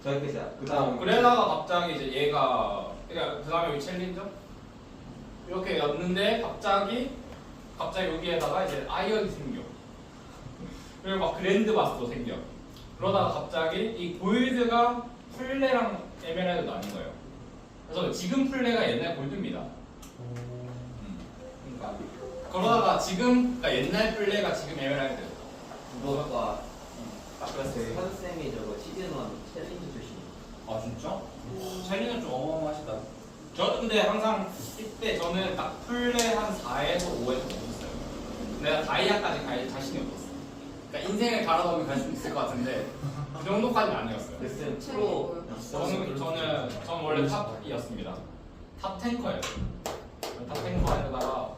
[SPEAKER 4] 저희 끝이야 그 다음
[SPEAKER 1] 그러다가 갑자기 이제 얘가 그러니까 그다음에 여기 챌린저 이렇게 였는데 갑자기 여기에다가 이제 아이언이 생겨. 그리고 막 그랜드 마스터 생겨. 그러다가 갑자기 이 골드가 플레랑 에메랄드 나뉜 거예요. 그래서 지금 플레가 옛날 골드입니다. 그러니까 그러다가 지금 그러니까 옛날 플레가 지금 에메랄드.
[SPEAKER 4] 그거가
[SPEAKER 1] 딱 그랬어요.
[SPEAKER 4] 현쌤이 저거 시즌 1 챌린지 출신
[SPEAKER 1] 아 진짜? 챌린은 좀 어마어마하시다. 저 근데 항상 이때 저는 딱 플레 한 4에서 5에서 넘었어요. 내가 다이아까지 갈 자신이 없었어. 그러니까 인생을 갈아넣으면 갈 수 있을 것 같은데 그 정도까지는 아니었어요.
[SPEAKER 4] 쌤
[SPEAKER 3] 책이
[SPEAKER 4] 프로
[SPEAKER 3] 뭐예요?
[SPEAKER 1] 저는 원래 탑이었습니다. 탑 탱커예요. 탑 탱커에다가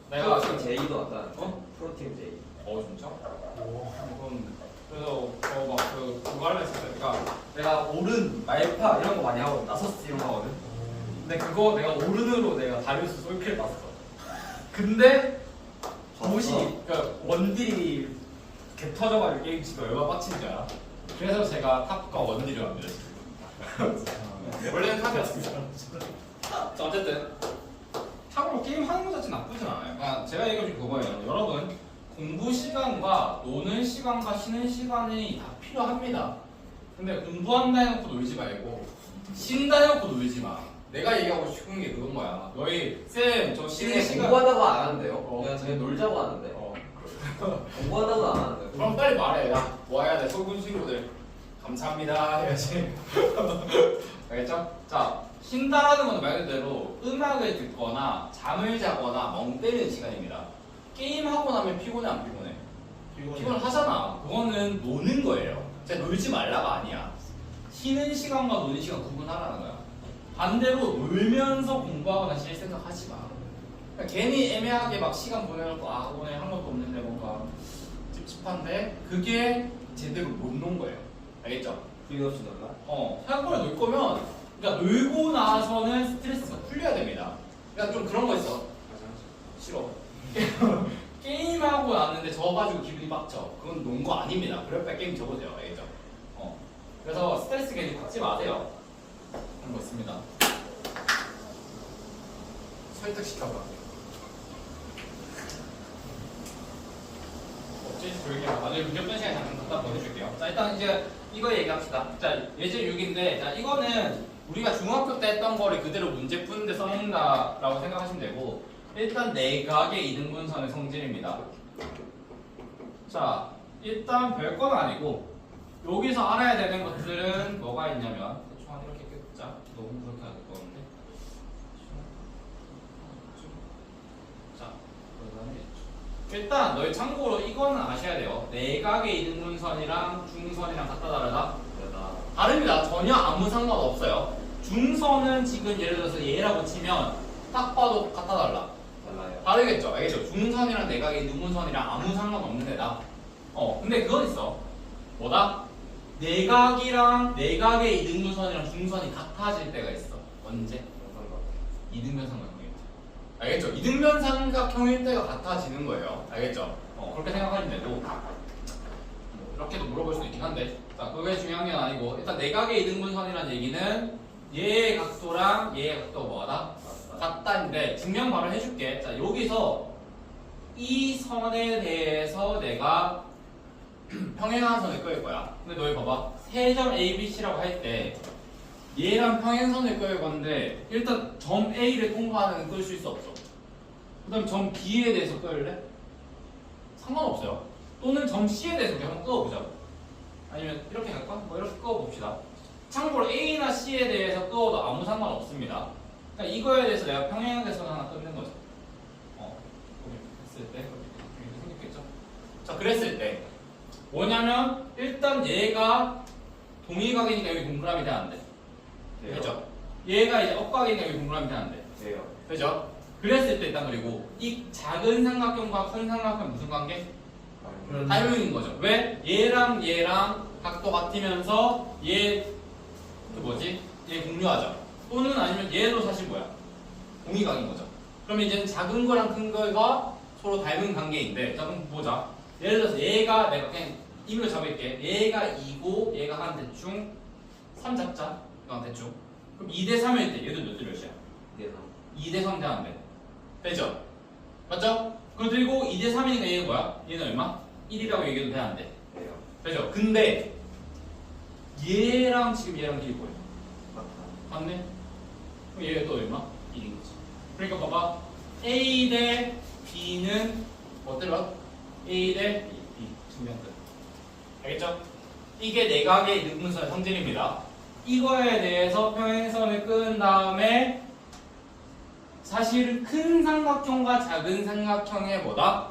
[SPEAKER 1] 내가
[SPEAKER 4] 프로팀 제이도 왔다 프로팀 제이
[SPEAKER 1] 진짜? 그래서 그거 하려 했었어요. 그러니까 내가 오른, 말파 이런 거 많이 하거든. 나서스 이런 거 하거든. 근데 그거 내가 오른으로 내가 다리우스 솔킬 봤어. 근데 도시 그러니까 원딜이 개 터져가지고 게임 지금 얼마 빡친 줄 알아? 그래서 제가 탑과 원딜을 합니다 지금. 원래는 탑이었습니다. 자 어쨌든 탑으로 게임 하는 것 자체는 나쁘진 않아요. 그러니까 제가 얘기해준 그거예요. 여러분 공부 시간과 노는 시간과 쉬는 시간이 다 필요합니다. 근데 공부한다 해놓고 놀지 말고 쉰다 해놓고 놀지 마. 내가 얘기하고 싶은 게 그건 거야. 너희 쌤 저 쉬는 시간
[SPEAKER 4] 공부하다고 안 하는데요?
[SPEAKER 1] 어.
[SPEAKER 4] 그냥 저희 놀자고 하는데 공부하다고 안 하는데
[SPEAKER 1] 그럼 빨리 말해. 야, 뭐 해야 돼? 소군 친구들 감사합니다 해야지. 알겠죠? 자, 쉰다라는 건 말 그대로 음악을 듣거나 잠을 자거나 멍 때리는 시간입니다. 게임하고 나면 피곤해 안 피곤해? 피곤하잖아. 그거는 노는 거예요. 진짜 놀지 말라가 아니야. 쉬는 시간과 노는 시간 구분하라는 거야. 반대로 놀면서 공부하거나 쉴 생각 하지 마. 그러니까 괜히 애매하게 막 시간 보내놓고 오늘 한 것도 없는데 뭔가 찝찝한데 그게 제대로 못 논 거예요. 알겠죠?
[SPEAKER 4] 부인 없이 놀라?
[SPEAKER 1] 생각보다 놀 거면 그러니까 놀고 나서는 스트레스가 풀려야 됩니다. 그러니까 좀 그런 거 있어. 싫어. 게임하고 났는데 져가지고 기분이 빡쳐. 그건 논 거 아닙니다. 그럴 바에 게임 접으세요. 알겠죠? 그래서 스트레스 괜히 받지 마세요. 그런 거 있습니다. 설득시켜봐. 없지? 조용히 해봐. 나중에 문제 푸는 시간에 잠깐 갖다 보내줄게요. 자, 일단 이제 이거 얘기합시다. 자, 예제 6인데, 자, 이거는 우리가 중학교 때 했던 거를 그대로 문제 푸는데 써놓는다라고 생각하시면 되고, 일단 내각의 이등분선의 성질입니다. 자, 일단 별건 아니고, 여기서 알아야 되는 것들은 뭐가 있냐면, 대충 한 이렇게 끄자. 너무 그렇게 안 두꺼운데. 자, 일단 너희 참고로 이거는 아셔야 돼요. 내각의 이등분선이랑 중선이랑 같다 다르다? 다릅니다. 전혀 아무 상관없어요. 중선은 지금 예를 들어서 얘라고 치면 딱 봐도 같다 달라.
[SPEAKER 4] 달라요.
[SPEAKER 1] 다르겠죠? 알겠죠? 중선이랑 내각의 이등분선이랑 아무 상관없는 애다. 근데 그건 있어. 뭐다? 내각이랑 내각의 이등분선이랑 중선이 같아질 때가 있어. 언제? 이등변 삼각형일 때. 알겠죠? 이등변 삼각형일 때가 같아지는 거예요. 알겠죠? 그렇게 생각하시면 되고 이렇게도 물어볼 수도 있긴 한데 자, 그게 중요한 게 아니고 일단 내각의 이등분선이라는 얘기는 얘의 각도랑 얘의 각도가 뭐하다? 같다인데 증명 바로 해줄게. 자, 여기서 이 선에 대해서 내가 평행선을 그을 거야. 근데 너희 봐봐. 세 점 A, B, C라고 할 때 얘랑 평행선을 그을 건데 일단 점 A를 통과하는 끌 수 있어 없어? 그 다음 점 B에 대해서 끌래? 상관없어요. 또는 점 C에 대해서 우리 한번 끄어보자. 아니면 이렇게 갈까? 뭐 이렇게 끄어봅시다. 참고로 A나 C에 대해서 끄어도 아무 상관없습니다. 그러니까 이거에 대해서 내가 평행대선 하나 끊는 거죠. 했을 때 이렇게 생겼겠죠? 자, 그랬을 때 뭐냐면 일단 얘가 동일각이니까 여기 동그라미 돼야 안 돼. 그죠? 얘가 이제 억각이니까 여기 동그라미 돼야 안 돼.
[SPEAKER 4] 돼요.
[SPEAKER 1] 그죠? 그랬을 때 일단 그리고 이 작은 삼각형과 큰 삼각형 무슨 관계? 닮은 거죠. 왜? 얘랑 얘랑 각도 같으면서 얘 그 뭐지? 얘 공유하죠. 또는 아니면 얘도 사실 뭐야? 동의각인 거죠. 그러면 이제는 작은 거랑 큰 거가 서로 닮은 관계인데, 자 그럼 보자. 예를 들어서 얘가 내가 그냥 임의로 잡을게. 얘가 2고 얘가 한 대충 3 잡자. 이건 대충. 그럼 2대 3일 때 얘도 몇 대 몇이야?
[SPEAKER 4] 돼요.
[SPEAKER 1] 2대 3 돼야 안 돼. 되죠? 맞죠? 그리고 2대 3이니까 얘는 뭐야? 얘는 얼마? 1이라고 얘기해도 돼야 안 돼.
[SPEAKER 4] 돼요.
[SPEAKER 1] 되죠? 근데 얘랑 지금 얘랑 길이 뭐야?
[SPEAKER 4] 맞다.
[SPEAKER 1] 맞네? 그럼 얘가 또 얼마? 1인 거지. 그러니까 봐봐. A 대 B는 어때요? A 대 B 증명 끝. 알겠죠? 이게 내각의 이등분선의 성질입니다. 이거에 대해서 평행선을 끄은 다음에 사실은 큰 삼각형과 작은 삼각형의 뭐다?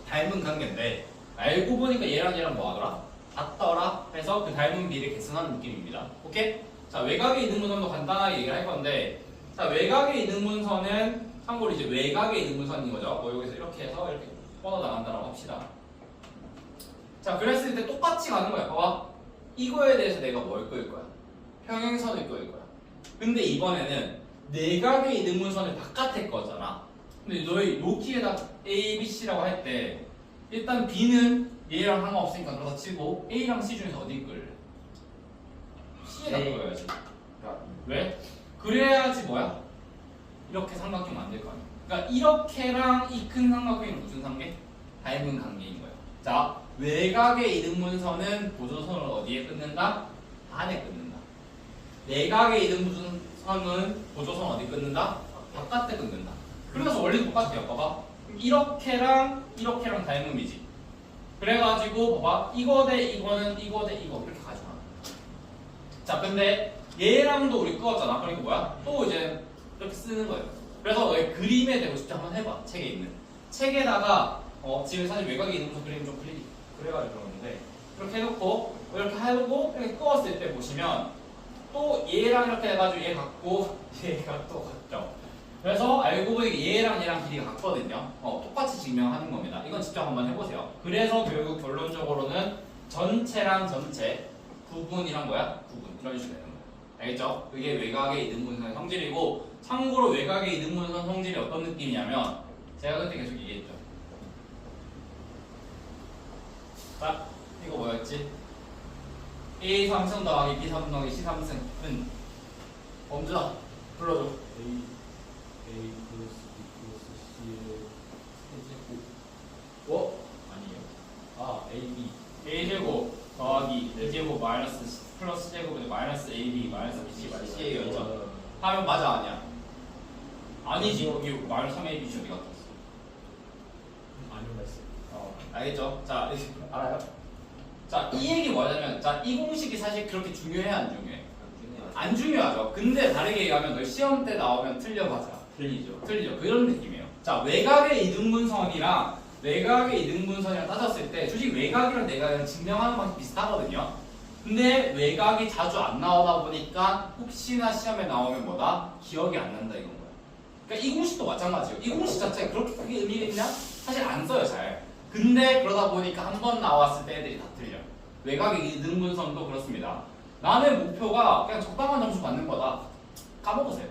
[SPEAKER 1] 닮은 관계인데 알고 보니까 얘랑 얘랑 뭐 하더라? 같더라 해서 그 닮은 비를 계산하는 느낌입니다. 오케이? 자, 외곽의 이등분선도 간단하게 얘기를 할 건데, 자, 외곽의 이등분선은 참고로 이제 외곽의 이등분선인 거죠. 뭐 여기서 이렇게 해서 이렇게 뻗어 나간다라고 합시다. 자, 그랬을 때 똑같이 가는 거야. 봐봐. 이거에 대해서 내가 뭘 끌 거야? 평행선을 끌 거야. 근데 이번에는 내각의 이등분선을 바깥에 거잖아. 근데 너희 여기에다 A, B, C라고 할 때 일단 B는 얘랑 상관없으니까 그렇다 치고 A랑 C 중에서 어디 끌래? C에다
[SPEAKER 4] A.
[SPEAKER 1] 끌어야지. 왜? 그래야지 뭐야? 이렇게 삼각형 만들 거 아니야. 그러니까 이렇게랑 이 큰 삼각형이 무슨 관계? 닮은 관계인 거예요. 자, 외곽의 이등분선은 보조선을 어디에 끊는다? 안에 끊는다. 내각의 이등분선은 보조선 어디 끊는다? 바깥에 끊는다. 그래서 원리 똑같아요. 봐봐. 이렇게랑 이렇게랑 닮음이지. 그래가지고 봐봐. 이거 대 이거는 이거 대 이거 이렇게 가잖아. 자, 근데 얘랑도 우리 끄었잖아. 그러니까 뭐야? 또 이제 이렇게 쓰는 거예요. 그래서 너의 그림에 대고 싶지 한번 해봐. 책에 있는. 책에다가 지금 사실 외곽에 있는 거 그림 좀 그래가지고 그러는데 이렇게 해놓고 이렇게 하고 이렇게 끄었을 때 보시면 또 얘랑 이렇게 해가지고 얘 같고 얘가 또 같죠. 그래서 알고 보니 얘랑 얘랑 길이가 같거든요. 똑같이 증명하는 겁니다. 이건 직접 한번 해보세요. 그래서 결국 결론적으로는 전체랑 전체, 구분이랑 뭐야? 구분. 이런 식으로 되는 거예요. 알겠죠? 그게 외곽의 이등분선의 성질이고, 참고로 외곽의 이등분선 성질이 어떤 느낌이냐면 제가 그때 계속 얘기했죠. 자, 이거 뭐였지? A 3승 더하기 B 3승 더하기 C 3승은 먼저 불러줘.
[SPEAKER 2] A 플러스 B 플러스 C의
[SPEAKER 1] 세제곱. 아니에요. AB. A제곱 더하기 2제곱 마이너스 C 플러스 제곱에 마이너스 AB 마이너스 BC 마이너스 C의 연전 하면 맞아 아니야? 아니지. 여기 마이너스 3AB 어디 갔다 왔어?
[SPEAKER 2] 아니요 말씀.
[SPEAKER 1] 알겠죠? 자, 알아요? 자, 이 얘기 뭐냐면, 자, 이 공식이 사실 그렇게 중요해 안 중요해? 안 중요하죠. 근데 다르게 얘기하면 너 시험 때 나오면 틀려봤자.
[SPEAKER 4] 틀리죠.
[SPEAKER 1] 틀리죠. 그런 느낌이에요. 자, 외곽의 이등분선이랑 내각의 이등분선이랑 따졌을 때 솔직히 외곽이랑 내각이랑 증명하는 방식 비슷하거든요. 근데 외곽이 자주 안 나오다 보니까 혹시나 시험에 나오면 뭐다? 기억이 안 난다 이건 거야. 그러니까 이 공식도 마찬가지예요. 이 공식 자체가 그렇게 크게 의미가 있냐? 사실 안 써요 잘. 근데 그러다 보니까 한 번 나왔을 때 애들이 다 틀려. 외곽의 이등분선도 그렇습니다. 나는 목표가 그냥 적당한 점수 받는 거다. 까먹으세요.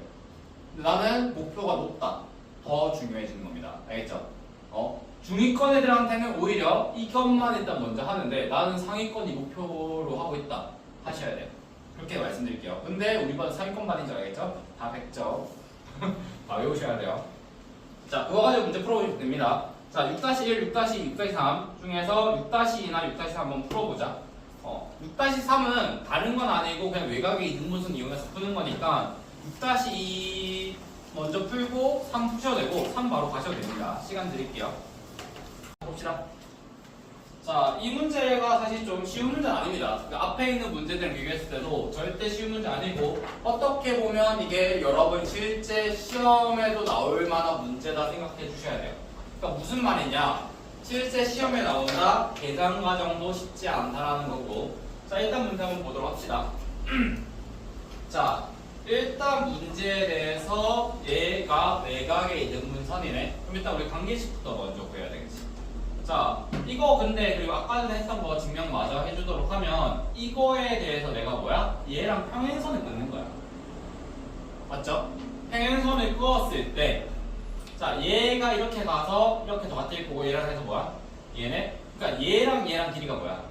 [SPEAKER 1] 근데 나는 목표가 높다. 더 중요해지는 겁니다. 알겠죠? 중위권 애들한테는 오히려 이것만 일단 먼저 하는데 나는 상위권이 목표로 하고 있다. 하셔야 돼요. 그렇게 말씀드릴게요. 근데 우리 반 상위권만인 줄 알겠죠? 다 100점. 다 외우셔야 돼요. 자, 그거 가지고 문제 풀어보시면 됩니다. 자, 6-1, 6-2, 6-3 중에서 6-2나 6-3 한번 풀어보자. 6-3은 다른 건 아니고 그냥 외곽의 이등분선 이용해서 푸는 거니까 6-2 먼저 풀고 3 푸셔도 되고 3 바로 가셔도 됩니다. 시간 드릴게요. 봅시다. 자, 이 문제가 사실 좀 쉬운 문제는 아닙니다. 그러니까 앞에 있는 문제들을 비교했을 때도 절대 쉬운 문제 아니고 어떻게 보면 이게 여러분 실제 시험에도 나올 만한 문제다 생각해 주셔야 돼요. 그러니까 무슨 말이냐? 실제 시험에 나온다, 계산 과정도 쉽지 않다라는 거고. 자, 일단 문제 한번 보도록 합시다. 자, 일단 문제에 대해서 얘가 외곽의 이등분선이네. 그럼 일단 우리 관계식부터 먼저 구해야 되겠지. 자, 이거 근데 그리고 아까 전에 했던 거 증명 마저 해주도록 하면 이거에 대해서 내가 뭐야? 얘랑 평행선을 긋는 거야. 맞죠? 평행선을 그었을 때 자, 얘가 이렇게 가서 이렇게 더 같을 거고 얘랑 해서 뭐야? 얘네? 그러니까 얘랑 길이가 뭐야?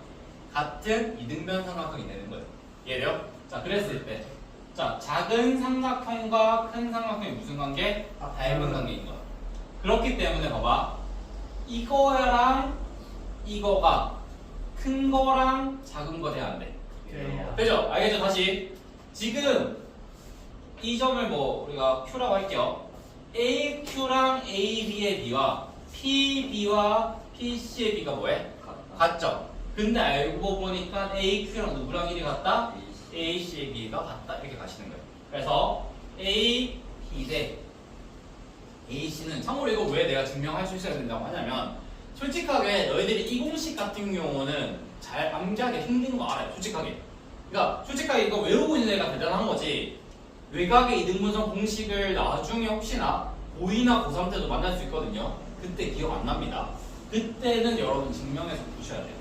[SPEAKER 1] 같은 이등변 삼각형이 되는 거예요. 이해돼요? 자, 그랬을 때 자, 작은 삼각형과 큰 삼각형이 무슨 관계? 닮은 관계인 거야. 그렇기 때문에 봐봐. 이거랑 이거가 큰 거랑 작은 거 돼야 안 돼. 되죠? 알겠죠? 다시 지금 이 점을 뭐 우리가 Q라고 할게요. AQ랑 AB의 B와 PB와 PC의 B가 뭐해? 같죠? 근데 알고 보니까 AQ랑 누구랑 길이 같다? AC의 B가 같다. 이렇게 가시는 거예요. 그래서 AB 대 AC는 참고로 이거 왜 내가 증명할 수 있어야 된다고 하냐면 솔직하게 너희들이 이 공식 같은 경우는 잘 암기하기 힘든 거 알아요. 솔직하게. 그러니까 솔직하게 이거 외우고 있는 애가 대단한 거지. 외곽의 이등분선 공식을 나중에 혹시나 고2나 고3 때도 만날 수 있거든요. 그때 기억 안 납니다. 그때는 여러분 증명해서 보셔야 돼요.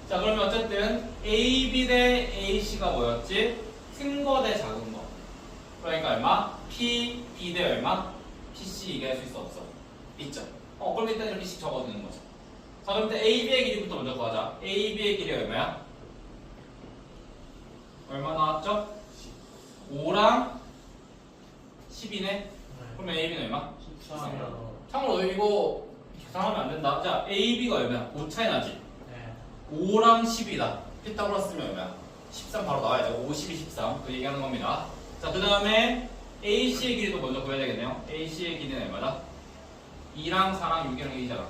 [SPEAKER 1] 자, 그러면 어쨌든 AB 대 AC가 뭐였지? 큰 거 대 작은 거. 그러니까 얼마? P, B 대 얼마? PC 얘기할 수 있어 없어? 있죠. 그럼 일단 이렇게씩 적어두는 거죠. 자, 그럼 일단 AB의 길이부터 먼저 구하자. AB의 길이 얼마야? 얼마 나왔죠? 5랑 10이네? 그러면 AB는 얼마?
[SPEAKER 2] 13.
[SPEAKER 1] 참고로 이거 계산하면 안 된다. 자, AB가 얼마야? 5 차이 나지?
[SPEAKER 2] 네.
[SPEAKER 1] 5랑 10이다. 피타고라스 쓰면 얼마야? 13 바로 나와야죠. 5, 12, 13. 그 얘기하는 겁니다. 자, 그 다음에 AC의 길이도 먼저 구해야 되겠네요. AC의 길이는 얼마다? 2랑 4랑 6이랑 1이잖아.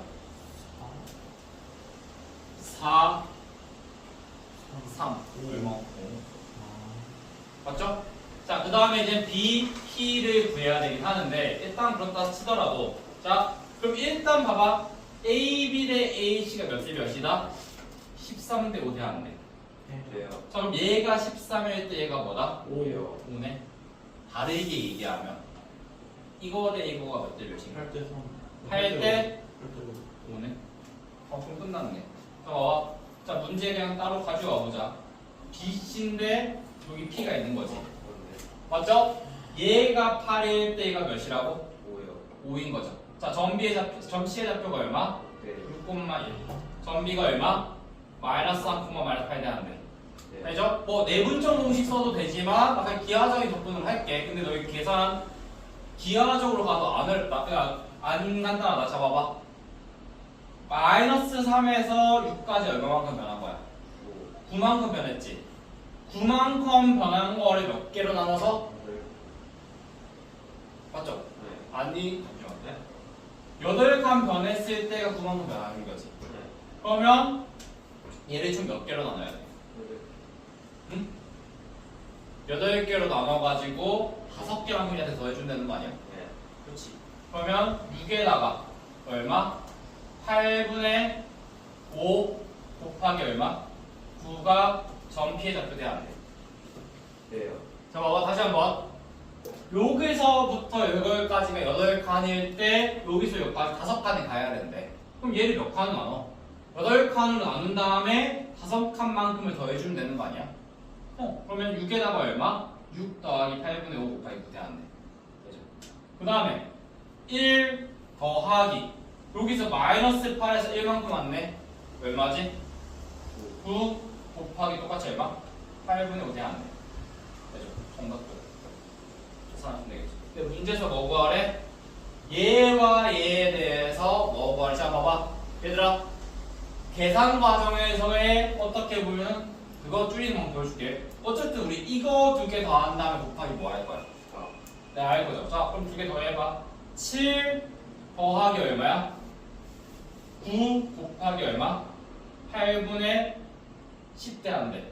[SPEAKER 1] 4, 3. 얼마? 맞죠? 자, 그 다음에 이제 B, P를 구해야 되긴 하는데 일단 그렇다 치더라도 자, 그럼 일단 봐봐. AB 대 AC가 몇 대 몇이다? 13 대 5 대 안 돼.
[SPEAKER 4] 돼요.
[SPEAKER 1] 자, 그럼 얘가 13일 때 얘가 뭐다?
[SPEAKER 4] 5예요.
[SPEAKER 1] 5네. 다르게 얘기하면 이거 대 이거가 몇 대 몇인가?
[SPEAKER 2] 8대 3.
[SPEAKER 1] 8대
[SPEAKER 2] 8대
[SPEAKER 1] 5네. 그럼 끝났네. 자, 봐봐. 자, 문제 그냥 따로 가져와 보자. BC인데 여기 P가 있는 거지. 맞죠? 얘가 8일 때 얘가 몇이라고?
[SPEAKER 4] 5예요.
[SPEAKER 1] 5인 거죠. 자, 점C의 좌표가 얼마?
[SPEAKER 4] 네.
[SPEAKER 1] 6,1. 점B가 얼마? 마이너스 3, 마이너스 8 대한대.
[SPEAKER 4] 네.
[SPEAKER 1] 알죠? 뭐 내분점 공식 써도 되지만 약간 기하적인 접근을 할게. 근데 너희 계산 기하적으로 가도 안 어렵다. 그러니까 안 간단하다. 자, 봐봐. 마이너스 3에서 6까지 얼마만큼 변한 거야? 9만큼 변했지. 9만큼 변한 거를 몇 개로 나눠서? 맞죠?
[SPEAKER 4] 네.
[SPEAKER 1] 아니, 잠시만요. 8칸 변했을 때가 9만큼 변하는 거지.
[SPEAKER 4] 네.
[SPEAKER 1] 그러면 얘를 총 몇 개로 나눠야 돼? 응? 8개로 나눠가지고 5개만 그냥 더해준다는 거 아니야?
[SPEAKER 4] 네.
[SPEAKER 1] 그렇지. 그러면 6에다가 얼마? 8분의 5 곱하기 얼마? 9가 점피의 좌표 돼야 안 돼.
[SPEAKER 4] 돼요.
[SPEAKER 1] 자, 봐봐. 다시 한번. 여기서부터 여기까지가 8칸일 때 여기서 여기까지 5칸에 가야 되는데 그럼 얘를 몇 칸으로 나눠? 8칸으로 나눈 다음에 5칸만큼을 더해주면 되는 거 아니야? 그러면 6에다가 얼마? 6 더하기 8분의 5 곱하기 9 돼야 안 돼. 되죠? 그 다음에 1 더하기 여기서 마이너스 8에서 1만큼 왔네. 얼마지? 9 곱하기 똑같이 얼마? 8분의 5 돼야 안 돼. 되죠? 정답도. 계산하시면 되겠지. 근데 문제에서 뭐 구하래? 얘와 얘에 대해서 뭐 구하지? 자 봐봐 얘들아 계산 과정에서의 어떻게 보면 그거 줄이는 거 보여줄게. 어쨌든 우리 이거 두 개 더한 다음에 곱하기 뭐 할 거야? 네, 알 거죠. 자, 그럼 두 개 더 해봐. 7 더하기 얼마야? 9 곱하기 얼마? 8분의 10대 한 대.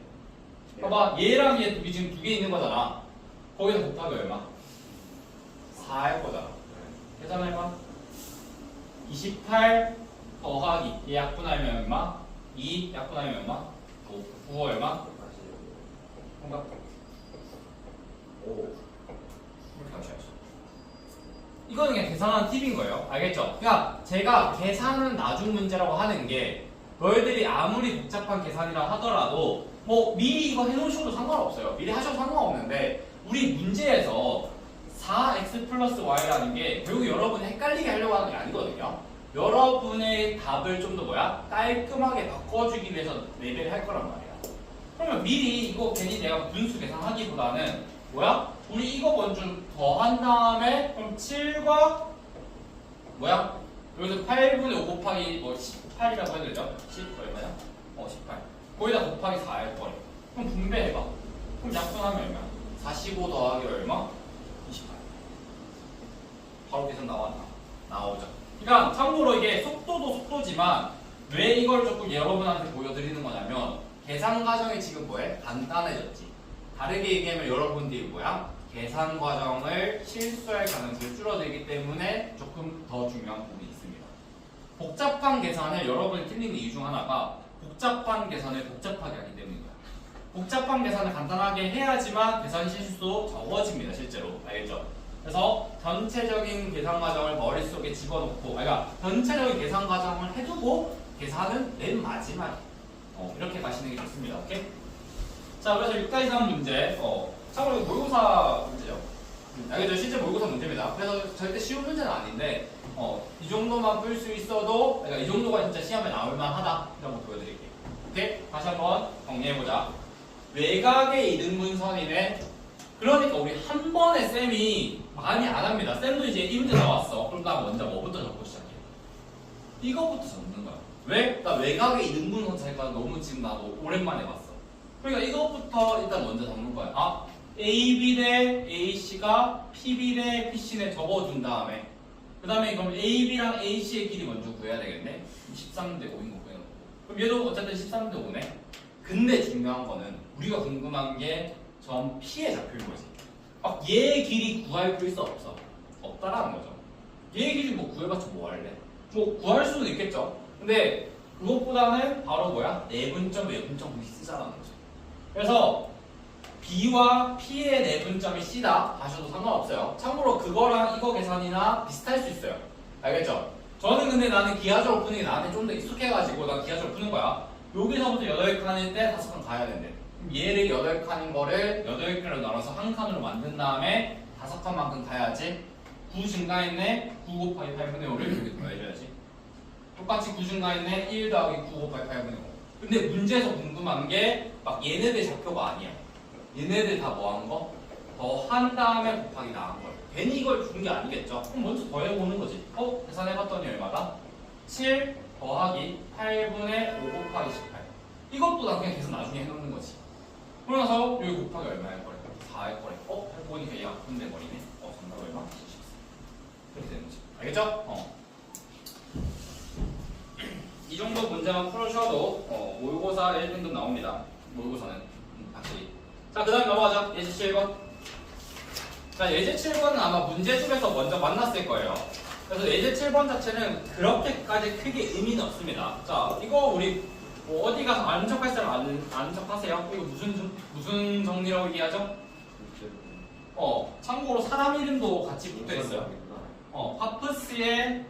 [SPEAKER 1] 봐봐, 얘랑 얘 둘이 지금 두 개 있는 거잖아. 거기서 곱하기 얼마? 4 할 거잖아. 계산해봐. 28 더하기 얘 약분하면 얼마? 2 약분하면 얼마? 9 얼마? 뭔가?
[SPEAKER 4] 오.
[SPEAKER 1] 이렇게 하셔야죠. 이거는 그냥 계산하는 팁인 거예요. 알겠죠? 그러니까 제가 계산은 나중 문제라고 하는 게 너희들이 아무리 복잡한 계산이라 하더라도 뭐 미리 이거 해놓으셔도 상관없어요. 미리 하셔도 상관없는데 우리 문제에서 4x 플러스 y라는 게 결국 여러분이 헷갈리게 하려고 하는 게 아니거든요. 여러분의 답을 좀 더 뭐야? 깔끔하게 바꿔주기 위해서 레벨 할 거란 말이야. 그러면 미리 이거 괜히 내가 분수 계산하기보다는 뭐야? 우리 이거 먼저 더한 다음에 그럼 7과 뭐야? 여기서 8분의 5 곱하기 뭐 18이라고 해야 되죠? 10 얼마야? 18 거기다 곱하기 4 할 거래. 그럼 분배해봐. 그럼 약분하면 얼마야? 45 더하기 얼마? 28 바로 계산 나오죠. 그러니까 참고로 이게 속도도 속도지만 왜 이걸 조금 여러분한테 보여드리는 거냐면 계산 과정이 지금 뭐해? 간단해졌지. 다르게 얘기하면 여러분들이 뭐야? 계산 과정을 실수할 가능성이 줄어들기 때문에 조금 더 중요한 부분이 있습니다. 복잡한 계산을 여러분이 틀린 이유 중 하나가 복잡한 계산을 복잡하게 하기 때문입니다. 복잡한 계산을 간단하게 해야지만 계산 실수도 적어집니다. 실제로. 알겠죠? 그래서 전체적인 계산 과정을 머릿속에 집어넣고 그러니까 전체적인 계산 과정을 해두고 계산은 맨 마지막에 이렇게 가시는 게 좋습니다. 오케이? 자, 그래서 6다 이상 문제 참고로 이거 모의고사 문제죠. 알겠죠? 실제 모의고사 문제입니다. 그래서 절대 쉬운 문제는 아닌데 이 정도만 풀 수 있어도 그러니까 이 정도가 진짜 시험에 나올 만하다 이런 거 보여드릴게요. 오케이? 다시 한번 정리해보자. 외곽의 이등분선이네. 그러니까 우리 한 번에 쌤이 많이 안 합니다. 쌤도 이제 이 문제 나왔어. 그럼 나 먼저 뭐부터 적고 시작해? 이거부터 적는 거야. 왜? 나 외곽의 이등분선 자리가 너무 지금 나도 오랜만에 봤어. 그러니까 이것부터 일단 먼저 적는 거야. 아, AB 대 AC가 PB 대 PC네 적어준 다음에 그 다음에 그럼 AB랑 AC의 길이 먼저 구해야 되겠네? 13대 5인 거 구해놓고 그럼 얘도 어쨌든 13대 5네? 근데 중요한 거는 우리가 궁금한 게 점 P에 잡힐 거지. 막 얘의 길이 구할 수 있어 없어? 없다라는 거죠. 얘의 길이 뭐 구해봤자 뭐 할래? 뭐 구할 수도 있겠죠. 근데 그것보다는 바로 뭐야? 내분점, 외분점 쓰자라는 거죠. 그래서 B와 P의 내분점이 C다 하셔도 상관없어요. 참고로 그거랑 이거 계산이나 비슷할 수 있어요. 알겠죠? 저는 근데 나는 기하적으로 푸는 게 나한테 좀 더 익숙해가지고 난 기하적으로 푸는 거야. 여기서부터 8칸일 때 5칸 가야 된대. 그럼 얘를 8칸인 거를 8개로 나눠서 한 칸으로 만든 다음에 5칸만큼 가야지. 9 증가했네. 9 곱하기 8분의 5를 여기 더해줘야지. 똑같이 9 증가했네. 1 더하기 9 곱하기 8분의 5. 근데 문제에서 궁금한 게 막 얘네들 좌표가 아니야. 얘네들 다 뭐 한 거? 더 한 다음에 곱하기 나한 거예요. 괜히 이걸 준 게 아니겠죠? 그럼 먼저 더해보는 거지. 계산해봤더니 얼마다? 7 더하기 8분의 5 곱하기 18. 이것도 나 그냥 계산 나중에 해놓는 거지. 그러면서 여기 곱하기 얼마 할 거래? 4 할 거래. 해보니까 얘가 분대 버리네. 정답 얼마? 14. 이렇게 되는 거지. 알겠죠? 이 정도 문제만 풀으셔도 모의고사 1등급 나옵니다. 모의고사는 확실히. 자, 그 다음 넘어가자. 예제 7번. 자, 예제 7번은 아마 문제 쪽에서 먼저 만났을 거예요. 그래서 예제 7번 자체는 그렇게까지 크게 의미는 없습니다. 자, 이거 우리 뭐 어디 가서 아는 척 할 사람 아는 척 하세요? 이거 무슨 정리라고 얘기하죠? 참고로 사람 이름도 같이 붙어 있어요. 파프스의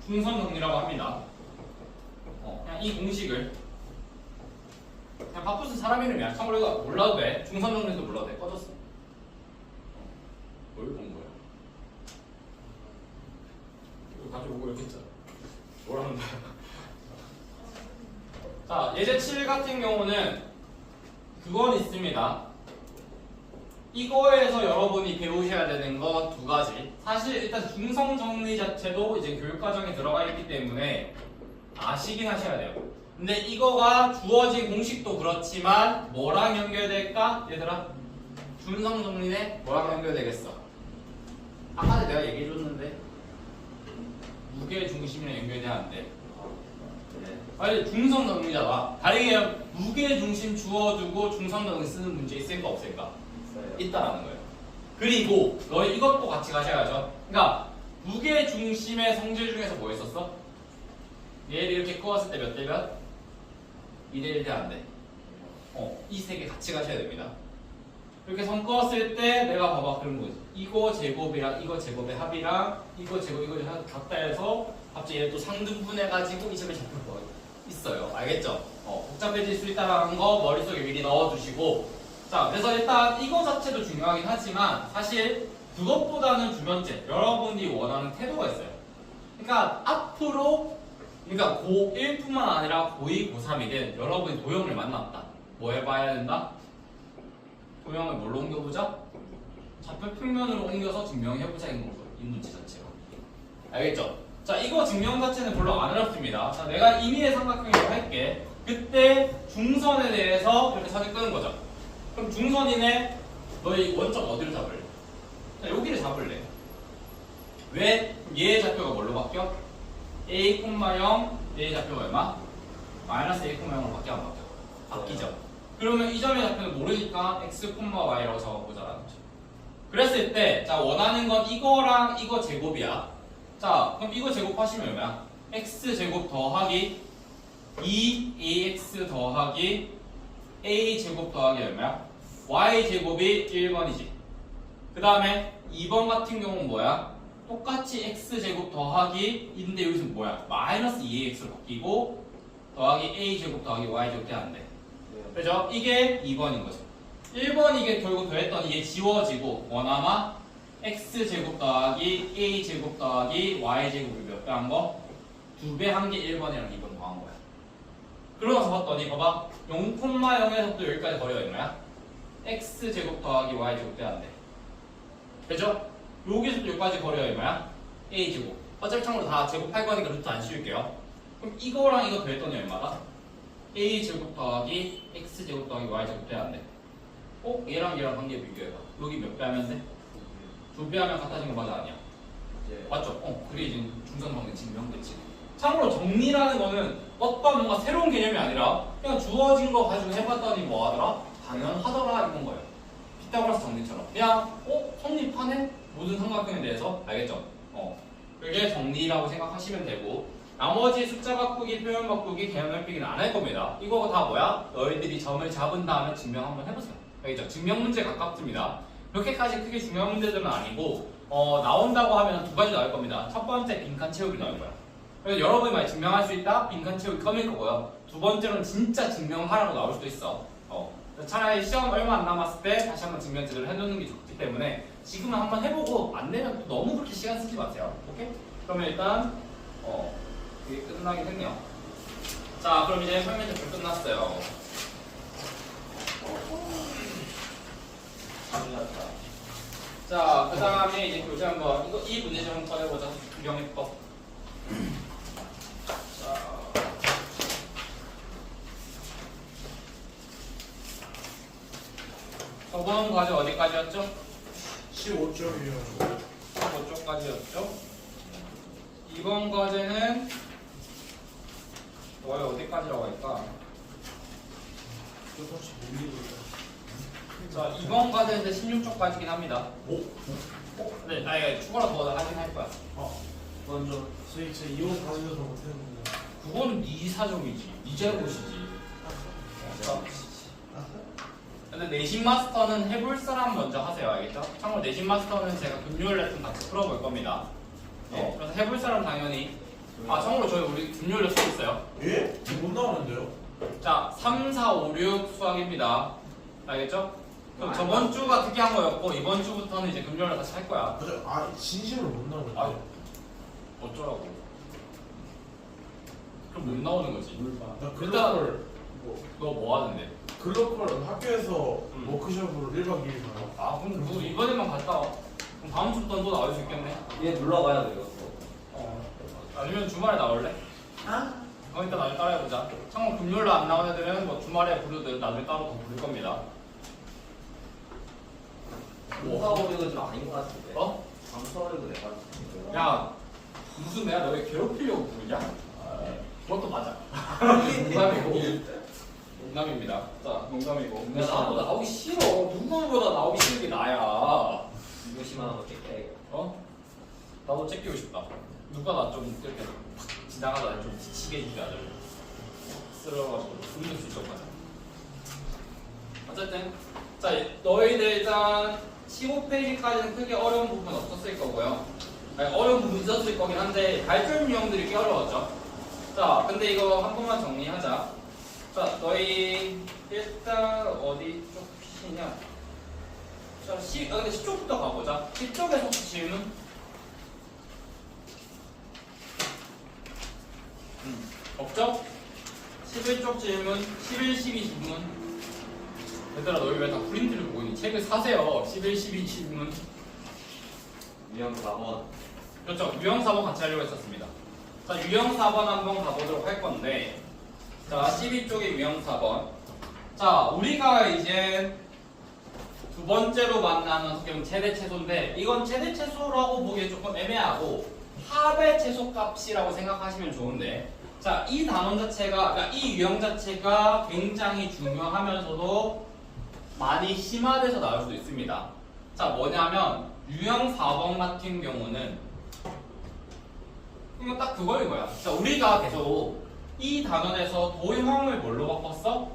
[SPEAKER 1] 중선 정리라고 합니다. 그냥 이 공식을 그냥 파푸스 사람 이름이야. 참고로 이거 몰라도 돼. 중선 정리도 몰라도 돼. 꺼졌어. 뭘 본 거야? 이거 가져오고 이렇게 했잖아. 뭐라는 거야? 자, 예제 7 같은 경우는 그건 있습니다. 이거에서 여러분이 배우셔야 되는 거 두 가지. 사실 일단 중성 정리 자체도 이제 교육과정에 들어가 있기 때문에 아시긴 하셔야 돼요. 근데 이거가 주어진 공식도 그렇지만 뭐랑 연결될까? 얘들아? 중성 정리네? 뭐랑 연결되겠어? 아까 내가 얘기해줬는데 무게 중심이랑 연결돼야 안 돼. 아니 중성 정리잖아. 다르게 무게 중심 주어두고 중성 정리 쓰는 문제 있을까 없을까? 있다라는 거예요. 그리고 너희 이것도 같이 가셔야죠. 그러니까 무게 중심의 성질 중에서 뭐 있었어? 얘를 이렇게 끄었을 때 몇 대 몇? 2대 1대 안 돼. 이 세 개 같이 가셔야 됩니다. 이렇게 선 끄었을 때 내가 봐봐 그런 거지. 이거 제곱이랑 이거 제곱의 합이랑 이거 제곱 이거 제곱 같다 해서 갑자기 얘를 또 상등분해가지고 이 점에 잡힐 거 있어요. 알겠죠? 복잡해질 수 있다는 거 머릿속에 미리 넣어두시고. 자, 그래서 일단 이거 자체도 중요하긴 하지만 사실 그것보다는 두 번째 여러분이 원하는 태도가 있어요. 그러니까 앞으로 그러니까 고1뿐만 아니라 고2, 고3이든 여러분이 도형을 만났다. 뭐 해봐야 된다? 도형을 뭘로 옮겨보자? 좌표 평면으로 옮겨서 증명해보자 이 문제 자체로. 알겠죠? 자, 이거 증명 자체는 별로 안 어렵습니다. 자, 내가 임의의 삼각형이라고 할게. 그때 중선에 대해서 이렇게 사진 끄는 거죠. 그럼 중선이네 너희 원점 어디로 잡을래? 자, 여기를 잡을래. 왜? 얘의 좌표가 뭘로 바뀌어? a, 0 얘의 좌표가 얼마? 마이너스 a, 0으로 바뀌어 안 바뀌어? 바뀌죠. 그러면 이 점의 좌표는 모르니까 x, y라고 적어보자라는 거죠. 그랬을 때 자 원하는 건 이거랑 이거 제곱이야. 자 그럼 이거 제곱하시면 얼마야? x 제곱 더하기 2ax 더하기 a 제곱 더하기 얼마야? y 제곱이 1번이지. 그 다음에 2번 같은 경우는 뭐야? 똑같이 x 제곱 더하기 인데 여기서 뭐야? 마이너스 2ax로 바뀌고 더하기 a 제곱 더하기 y 제곱 돼야 안 돼. 그죠? 이게 2번인 거죠. 1번 이게 결국 더했더니 이게 지워지고 원하마 x 제곱 더하기 a 제곱 더하기 y 제곱을 몇 배 한 거? 2배 한 게 1번이랑 2번 더한 거야. 그러면서 봤더니 봐봐 0,0에서 또 여기까지 거리가 얼마야? x 제곱 더하기 y 제곱 돼야 안 돼. 그죠? 여기서부터 여기까지 거리가 얼마야? a 제곱. 어차피 참고로 다 제곱할 거니까 루트 안 씌울게요. 그럼 이거랑 이거 더했더니 얼마다? a 제곱 더하기 x 제곱 더하기 y 제곱 돼야 안 돼. 얘랑 얘랑 관계 비교해봐. 여기 몇 배 하면 돼? 2배 하면 같아진 거 맞아 아니야? 맞죠? 그게 지금 중성정리 증명됐지. 참고로 정리라는 거는 어떤 뭔가 새로운 개념이 아니라 그냥 주어진 거 가지고 해봤더니 뭐 하더라? 당연하더라 이건 거예요. 피타고라스 정리처럼 그냥 성립하네? 모든 삼각형에 대해서 알겠죠? 그게 정리라고 생각하시면 되고 나머지 숫자 바꾸기, 표현 바꾸기, 개념 넓히기는 안 할 겁니다. 이거 다 뭐야? 너희들이 점을 잡은 다음에 증명 한번 해보세요. 알겠죠? 증명 문제 가깝습니다. 그렇게까지 크게 중요한 문제들은 아니고 나온다고 하면 두 가지 나올 겁니다. 첫 번째 빈칸 채우기 나올 거야. 그래서 여러분이 많이 증명할 수 있다? 빈칸 채우기 껌일 거고요. 두 번째로는 진짜 증명하라고 나올 수도 있어. 차라리 시험 얼마 안 남았을 때 다시 한번 증명 제대로 해놓는 게 좋기 때문에 지금은 한번 해보고 안 되면 또 너무 그렇게 시간 쓰지 마세요. 오케이? 그러면 일단 이게 끝나긴 했네요. 자 그럼 이제 설명 제출 끝났어요. 자, 그 다음에 이제 교재 한번 이 문제 좀 한번 꺼내보자. 구경해법. 자, 저번 과제 어디까지였죠?
[SPEAKER 2] 15점이요.
[SPEAKER 1] 15쪽까지였죠? 이번 과제는 너희 어디까지라고 할까? 자, 이번 과제는 16쪽까지긴 합니다. 네, 아니, 추가로 더 하긴 할 거야.
[SPEAKER 2] 먼저 저희 이혼 가지고서 못했는데.
[SPEAKER 1] 그거는 네 사정이지, 네 잘못이지. 근데 내신 마스터는 해볼 사람 먼저 하세요, 알겠죠? 참고로 내신 마스터는 제가 금요일 레슨 같이 풀어볼 겁니다. 그래서 해볼 사람 당연히. 참고로 저희 우리 금요일 레슨 있어요.
[SPEAKER 2] 예? 못 나오는데요?
[SPEAKER 1] 자, 3, 4, 5, 6 수학입니다. 알겠죠? 그럼 저번 주가 특이한 거였고 이번 주부터는 이제 금요일에 같이 할 거야.
[SPEAKER 2] 진심으로 못 나오는데.
[SPEAKER 1] 어쩌라고? 그럼 못 나오는 거지.
[SPEAKER 2] 나
[SPEAKER 1] 일단
[SPEAKER 2] 그걸
[SPEAKER 1] 너 뭐 하는데?
[SPEAKER 2] 글로컬 학교에서 워크숍으로 1박 2일 가요.
[SPEAKER 1] 아 그럼 너 이번에만 갔다 와. 그럼 다음 주부터는 또 나올 수 있겠네.
[SPEAKER 4] 얘 눌러봐야 돼 이거.
[SPEAKER 1] 아니면 주말에 나올래? 그럼 일단 나중에 따라해보자. 참고 금요일로 안 나온 애들은 뭐 주말에 부르든 나중에 따로 더 부를 겁니다.
[SPEAKER 4] 강사오리도 좀 아닌 것 같은데.
[SPEAKER 1] 어?
[SPEAKER 4] 강사오리도 내가.
[SPEAKER 1] 야 무슨 내가 너희 괴롭히려고 부르냐? 그것도 맞아. 농담이고. 농담입니다. 자 농담이고. 나도 나오기 싫어. 누구보다 나오기 싫은 게 나야.
[SPEAKER 4] 이거 심한 거 찍게.
[SPEAKER 1] 어? 나도 째끼고 싶다. 누가 나 좀 이렇게 팍 지나가다 좀 지치게 해주지 않을래? 쓸어가지고 분명 주적하자. 어쨌든 자 너희들 일단 15페이지까지는 크게 어려운 부분 없었을 거고요. 아니, 어려운 부분 있었을 거긴 한데 발전 유형들이 꽤 어려웠죠. 자 근데 이거 한 번만 정리하자. 자 너희 일단 어디 쪽 피시냐? 자 근데 10쪽부터 가보자. 10쪽에서 혹시 질문? 없죠? 11쪽 질문, 11, 12 질문. 얘들아 너희 왜 다 프린트를 보고 있니? 책을 사세요. 11, 12 질문.
[SPEAKER 4] 유형 4번.
[SPEAKER 1] 그렇죠. 유형 4번 같이 하려고 했었습니다. 자 유형 4번 한번 가보도록 할 건데 자 12쪽의 유형 4번. 자 우리가 이제 두 번째로 만나는 어떻게 보면 최대 최소인데 이건 최대 최소라고 보기에 조금 애매하고 합의 최소값이라고 생각하시면 좋은데 자, 이 단원 자체가, 그러니까 이 유형 자체가 굉장히 중요하면서도 많이 심화돼서 나올 수도 있습니다. 자, 뭐냐면 유형 4번 같은 경우는 이거 딱 그거인 거야. 자, 우리가 계속 이 단원에서 도형을 뭘로 바꿨어?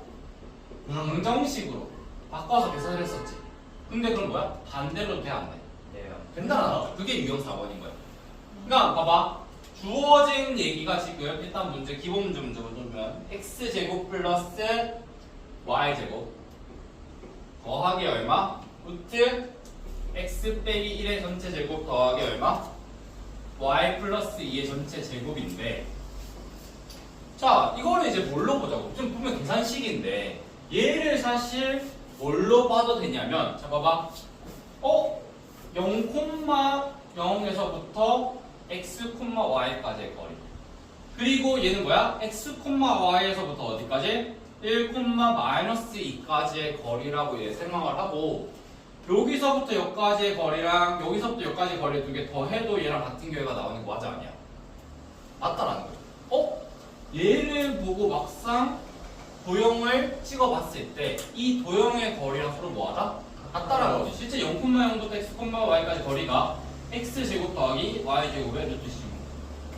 [SPEAKER 1] 방정식으로 바꿔서 계산을 했었지. 근데 그럼 뭐야? 반대로 돼, 안 돼?
[SPEAKER 4] 네.
[SPEAKER 1] 된다. 그게 유형 4번인 거야. 그러니까 봐봐. 주어진 얘기가 지금 일단 문제 기본 좀 적어주면 x제곱 플러스 y제곱 더하기 얼마? 루트 x 빼기 1의 전체 제곱 더하기 얼마? y 플러스 2의 전체 제곱인데 자 이거를 이제 뭘로 보자고 좀 보면 계산식인데 얘를 사실 뭘로 봐도 되냐면 자 봐봐 0,0에서부터 x, y까지의 거리. 그리고 얘는 뭐야? x, y에서부터 어디까지? 1,-2까지의 거리라고 얘 생각을 하고 여기서부터 여기까지의 거리랑 여기서부터 여기까지의 거리 두 개 더해도 얘랑 같은 결과 나오는 거 맞아 아니야? 맞다라는 거죠. 얘를 보고 막상 도형을 찍어봤을 때 이 도형의 거리랑 서로 뭐하다? 같다라는 거지. 실제 0,0부터 x, y까지 거리가 x제곱 더하기 y제곱의 루트 15.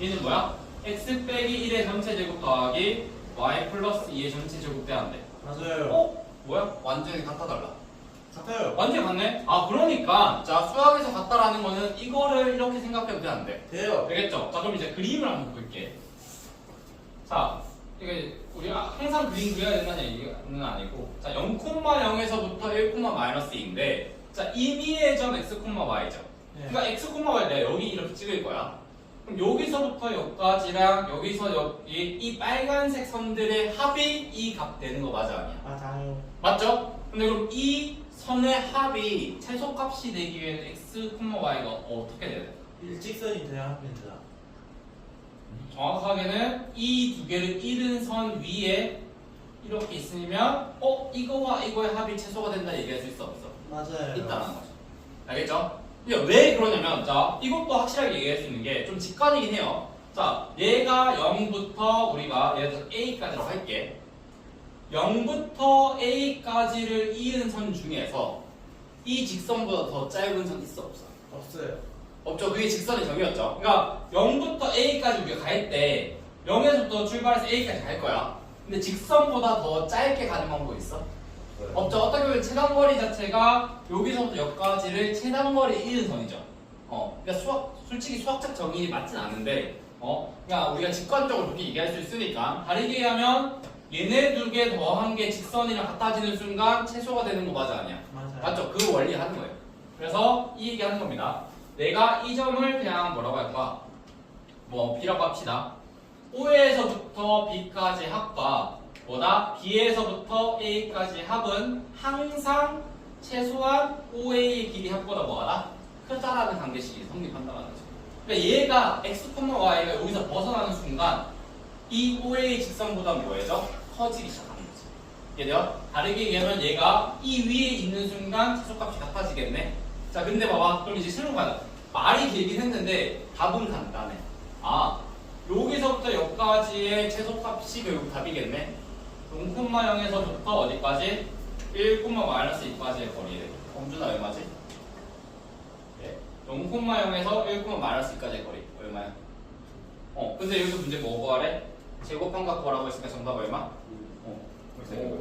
[SPEAKER 1] 얘는 뭐야? x 빼기 1의 전체 제곱 더하기 y 플러스 2의 전체 제곱 돼야 돼.
[SPEAKER 2] 맞아요.
[SPEAKER 1] 뭐야? 완전히 같아 달라.
[SPEAKER 2] 같아요.
[SPEAKER 1] 완전히 같네? 아 그러니까 자 수학에서 같다라는 거는 이거를 이렇게 생각해도 돼 안 돼?
[SPEAKER 2] 돼요.
[SPEAKER 1] 되겠죠? 자 그럼 이제 그림을 한번 볼게. 자 이게 우리가 항상 그림 그려야 된다는 얘기는 아니고 자 0,0에서부터 1,-2인데 자 임의의 점 x, y죠. 그러니까 x, y 내가 여기 이렇게 찍을 거야. 그럼 여기서부터 여기까지랑 여기서 여기 이 빨간색 선들의 합이 이 값 되는 거 맞아 아니야?
[SPEAKER 2] 맞아요.
[SPEAKER 1] 맞죠? 근데 그럼 이 선의 합이 최소값이 되기 위해는 x, y가 어떻게 돼야 돼?
[SPEAKER 2] 일직선이 돼야 합니다.
[SPEAKER 1] 정확하게는 이 두 개를 잃은 선 위에 이렇게 있으면 이거와 이거의 합이 최소가 된다 얘기할 수 있어 없어?
[SPEAKER 2] 맞아요.
[SPEAKER 1] 있다는 거죠. 알겠죠? 왜 그러냐면 자 이것도 확실하게 얘기할 수 있는 게 좀 직관이긴 해요. 자 얘가 0부터 우리가 예를 들어서 A까지라고 할게. 0부터 A까지를 이은 선 중에서 이 직선보다 더 짧은 선 있어 없어?
[SPEAKER 2] 없어요.
[SPEAKER 1] 없죠. 그게 직선의 정의였죠. 그러니까 0부터 A까지 우리가 갈 때 0에서부터 출발해서 A까지 갈 거야. 근데 직선보다 더 짧게 가는 방법 있어? 없죠. 어떻게 보면 최단거리 자체가 여기서부터 여기까지를 최단거리 이은 선이죠. 그러니까 솔직히 수학적 정의이 맞진 않은데, 그러니까 우리가 직관적으로 그렇게 얘기할 수 있으니까 다르게 얘기하면 얘네 두 개 더한 게 직선이랑 같아지는 순간 최소가 되는 거 맞아 아니야?
[SPEAKER 2] 맞아요.
[SPEAKER 1] 맞죠? 그 원리 하는 거예요. 그래서 이 얘기 하는 겁니다. 내가 이 점을 그냥 뭐라고 할까? 뭐 B라고 합시다. O에서부터 B까지 합과 뭐다? B에서부터 A까지 합은 항상 최소한 OA의 길이 합보다 뭐하다? 크다라는 관계식이 성립한다는 거죠. 그러니까 얘가 x, y가 여기서 벗어나는 순간 이 OA 직선보다 뭐예요? 커지기 시작하는 거죠. 이해돼요? 다르게 얘기하면 얘가 이 위에 있는 순간 최소값이 같아지겠네. 자, 근데 봐봐. 그럼 이제 실무 가자. 말이 길긴 했는데 답은 간단해. 아, 여기서부터 여기까지의 최소값이 결국 답이겠네. 0,0에서부터 어디까지? 1,-2까지의 거리래. 범주는 얼마지? 네. 0,0에서 1,-2까지의 거리. 얼마야? 근데 여기서 문제 뭐 구하래? 제곱함과 구하라고 했으니까 정답 얼마? 그래서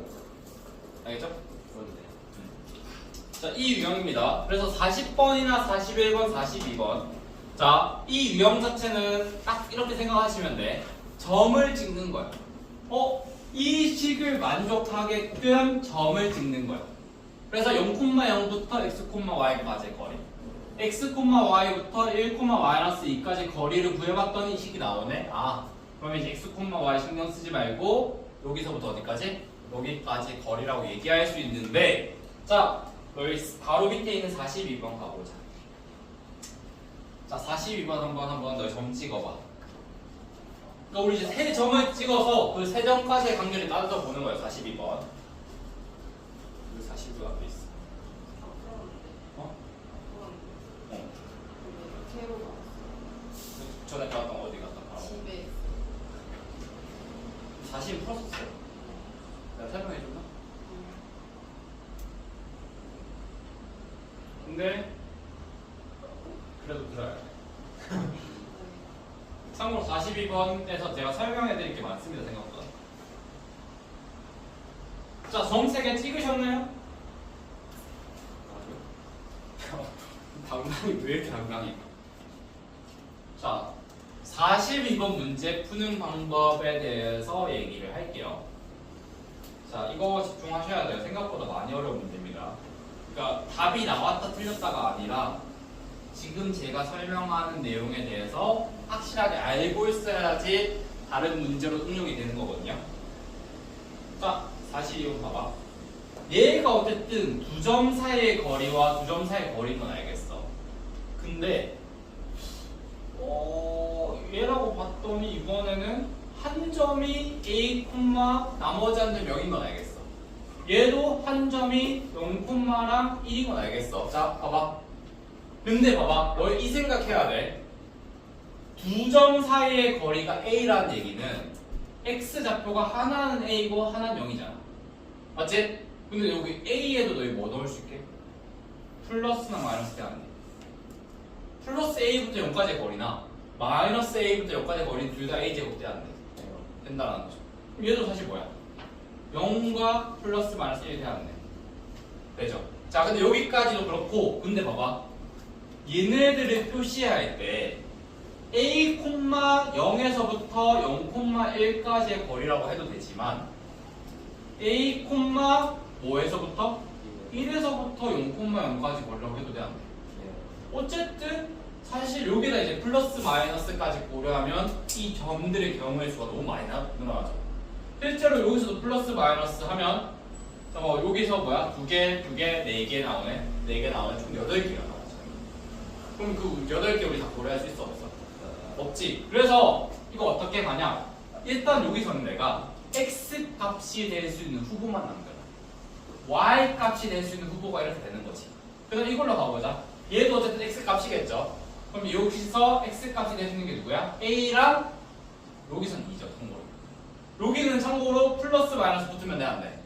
[SPEAKER 1] 알겠죠? 자, 이 유형입니다. 그래서 40번이나 41번, 42번. 자, 이 유형 자체는 딱 이렇게 생각하시면 돼. 점을 찍는 거야. 이 식을 만족하게끔 점을 찍는 거야. 그래서 0,0부터 x, y까지의 거리. x, y부터 1,-2까지 거리를 구해봤더니 이 식이 나오네. 아, 그러면 이제 x, y 신경 쓰지 말고 여기서부터 어디까지? 여기까지 거리라고 얘기할 수 있는데, 자, 여기 바로 밑에 있는 42번 가보자. 자, 42번 한번 너희 점 찍어봐. 그러니까 우리 이제 세 점을 찍어서 그 세 점까지의 관계를 따져 보는 거예요. 42번. 여기 42가 앞에 있어. 어?
[SPEAKER 3] 새로 나왔어.
[SPEAKER 1] 전에 갔던 어디 갔다 바로.
[SPEAKER 3] 집에
[SPEAKER 1] 40 풀었었어요. 내가 설명해 줬나? 근데 그래도 들어야 돼. 참고로 42번에서 제가 설명해 드릴 게 많습니다. 생각보다. 자, 점 3개 찍으셨나요? 당당히 왜 이렇게 당당해? 자, 42번 문제 푸는 방법에 대해서 얘기를 할게요. 자, 이거 집중하셔야 돼요. 생각보다 많이 어려운 문제입니다. 그러니까 답이 나왔다 틀렸다가 아니라 지금 제가 설명하는 내용에 대해서 확실하게 알고 있어야지 다른 문제로 응용이 되는 거거든요. 자, 42번 봐봐. 얘가 어쨌든 두 점 사이의 거리와 두 점 사이의 거리는 건 알겠어. 근데 얘라고 봤더니 이번에는 한 점이 A, 나머지 한 점 0인 건 알겠어. 얘도 한 점이 0,랑 1인 건 알겠어. 자, 봐봐. 근데 봐봐, 너희 이 생각해야 돼. 두 점 사이의 거리가 A라는 얘기는 X 좌표가 하나는 A고 하나는 0이잖아. 맞지? 근데 여기 A에도 너희 뭐 넣을 수 있게? 플러스나 마이너스 대 안 돼. 플러스 A부터 0까지의 거리나 마이너스 A부터 0까지의 거리는 둘 다 A제곱 대 안 돼. 된다는 거죠. 그럼 얘도 사실 뭐야? 0과 플러스 마이너스 1 대 안 돼. 되죠? 자, 근데 여기까지도 그렇고, 근데 봐봐. 얘네들을 표시할 때 A, 0에서부터 0,1까지의 거리라고 해도 되지만 A, 뭐에서부터? 1에서부터 0,0까지 거리라고 해도 돼, 안 돼? 어쨌든 사실 여기다 이제 플러스 마이너스까지 고려하면 이 점들의 경우의 수가 너무 많이 늘어나죠. 실제로 여기서도 플러스 마이너스 하면 여기서 뭐야? 2개, 4개 나오네. 4개 나오네. 총 8개가 나오죠. 그럼 그 8개 우리 다 고려할 수 있어, 없어? 없지. 그래서 이거 어떻게 가냐? 일단 여기서는 내가 x 값이 될 수 있는 후보만 남겨놔. y 값이 될 수 있는 후보가 이렇게 되는 거지. 그래서 이걸로 가보자. 얘도 어쨌든 x 값이겠죠. 그럼 여기서 x 값이 될 수 있는 게 누구야? a랑 여기서는 2죠, 참고로. 여기는 참고로 플러스 마이너스 붙으면 돼, 안 돼?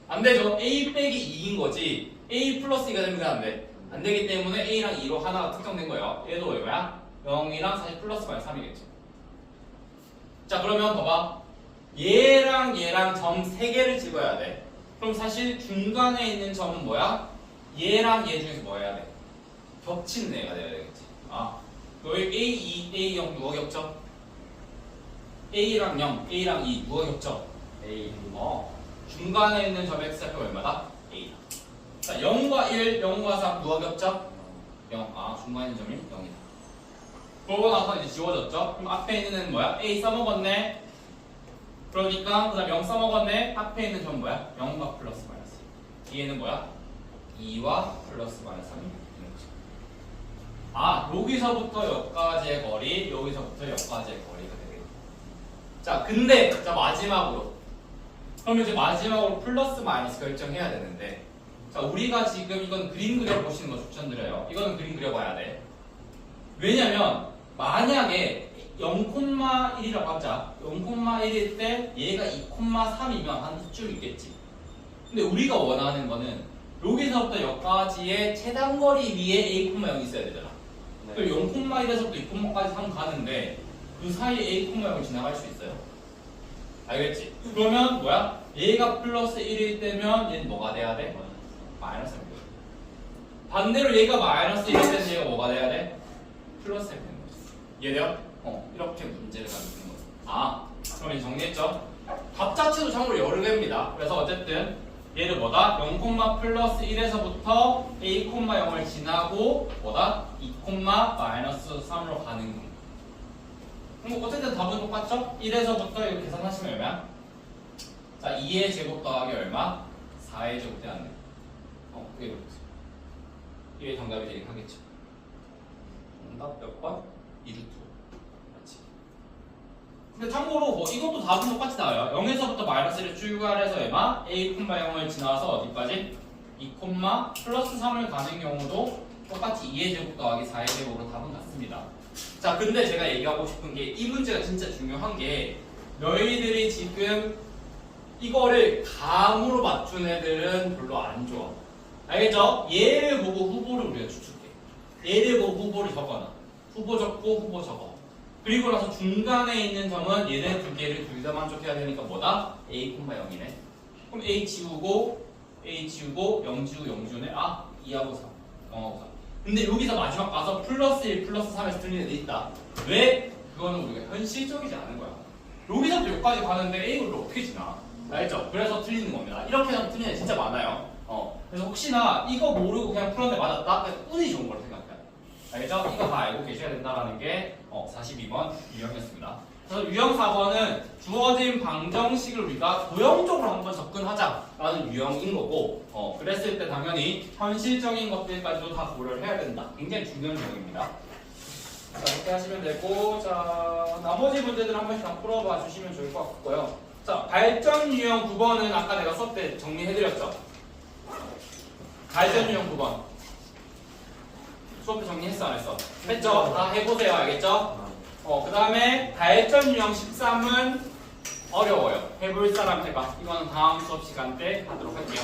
[SPEAKER 1] 안 되죠. a 빼기 2인 거지. a 플러스 2가 되면 안 돼. 안 되기 때문에 a랑 2로 하나가 특정된 거예요. 얘도 얼마야? 0이랑 사실 플러스 마이너스 3이겠죠. 자, 그러면 봐봐. 얘랑 점 3개를 찍어야 돼. 그럼 사실 중간에 있는 점은 뭐야? 얘랑 얘 중에서 뭐 해야 돼? 겹치는 애가 돼야 되겠지. 여기 A2, A0 누가 겹쳐? A랑 0, A랑 2 누가 겹쳐? A. 중간에 있는 점 X좌표가 얼마다? A다. 자, 0과 1, 0과 3 누가 겹쳐? 0. 중간에 있는 점이 0이다. 그러고 나서 이제 지워졌죠? 그럼 앞에 있는 애는 뭐야? A 써먹었네. 그러니까 그 다음 0 써먹었네. 앞에 있는 점 뭐야? 0과 플러스 마이너스. 뒤에는 뭐야? 2와 플러스 마이너스 3이 있는 거죠. 아, 여기서부터 여기까지의 거리, 여기서부터 여기까지의 거리가 되겠다. 자, 근데 자 마지막으로 그러면 이제 마지막으로 플러스 마이너스 결정해야 되는데, 자 우리가 지금 이건 그림 그려보시는 거 추천드려요. 이거는 그림 그려봐야 돼. 왜냐면 만약에 0,1이라고 하자. 0,1일 때 얘가 2,3이면 한 이쯤 있겠지. 근데 우리가 원하는 거는 여기서부터 여기까지의 최단거리 위에 a,0이 있어야 되잖아. 그럼 0,1에서부터 2,까지 3 가는데 그 사이에 a,0을 지나갈 수 있어요? 알겠지? 그러면 뭐야? 얘가 플러스 1일 때면 얘는 뭐가 돼야 돼? 마이너스 1. 반대로 얘가 마이너스 1일 때는 얘가 뭐가 돼야 돼? 플러스 1 되는 거지. 이해돼요? 이렇게 문제를 만드는 거죠. 아, 그럼 이제 정리했죠? 답 자체도 참고로 여러 개입니다. 그래서 어쨌든 얘를 뭐다? 0, 플러스 1에서부터 a, 0을 지나고 뭐다? 2, 마이너스 3으로 가는 거. 그럼 어쨌든 답은 똑같죠? 1에서부터 이거 계산하시면 얼마야? 자, 2의 제곱 더하기 얼마? 4의 제곱 되었네. 그게 그렇지. 이게 정답이 되긴 하겠죠. 정답 몇 번? 2루트. 맞지. 근데 참고로 뭐 이것도 답은 똑같이 나와요. 0에서부터 마이너스를 추가해서 얼마? a, 0을 지나서 어디까지? 2, 플러스 3을 가는 경우도 똑같이 2의 제곱 더하기 4의 제곱으로 답은 같습니다. 자, 근데 제가 얘기하고 싶은 게 이 문제가 진짜 중요한 게 너희들이 지금 이거를 감으로 맞춘 애들은 별로 안 좋아. 알겠죠? 얘를 보고 후보를 우리가 추측해. 얘를 보고 후보를 적어놔. 후보 적고 후보 적어. 그리고 나서 중간에 있는 점은 얘네 두 개를 둘 다 만족해야 되니까 뭐다? a, 0이네. 그럼 a 지우고 0 지우고 0 지우네. 아, 2하고 3. 0하고 3. 근데 여기서 마지막 가서 플러스 1, 플러스 3에서 틀린 애들 있다. 왜? 그거는 우리가 현실적이지 않은 거야. 여기서부터 여기까지 가는데 A를 어떻게 지나? 알죠? 그래서 틀리는 겁니다. 이렇게 하면 틀리는 애 진짜 많아요. 그래서 혹시나 이거 모르고 그냥 풀었는데 맞았다? 그냥 운이 좋은 거로 생각해요. 알겠죠? 이거 다 알고 계셔야 된다는 게 42번 유형이었습니다. 그래서 유형 4번은 주어진 방정식을 우리가 도형적으로 한번 접근하자라는 유형인 거고, 그랬을 때 당연히 현실적인 것들까지도 다 고려를 해야 된다. 굉장히 중요한 유형입니다. 자, 이렇게 하시면 되고, 자, 나머지 문제들 한 번씩 다 풀어봐 주시면 좋을 것 같고요. 자, 발전 유형 9번은 아까 내가 수업 때 정리해드렸죠? 발전 유형 9번. 수업 때 정리했어, 안 했어? 했죠? 다 해보세요, 알겠죠? 그 다음에 발전 유형 13은 어려워요. 해볼 사람 해봐. 이거는 다음 수업 시간 때 하도록 할게요.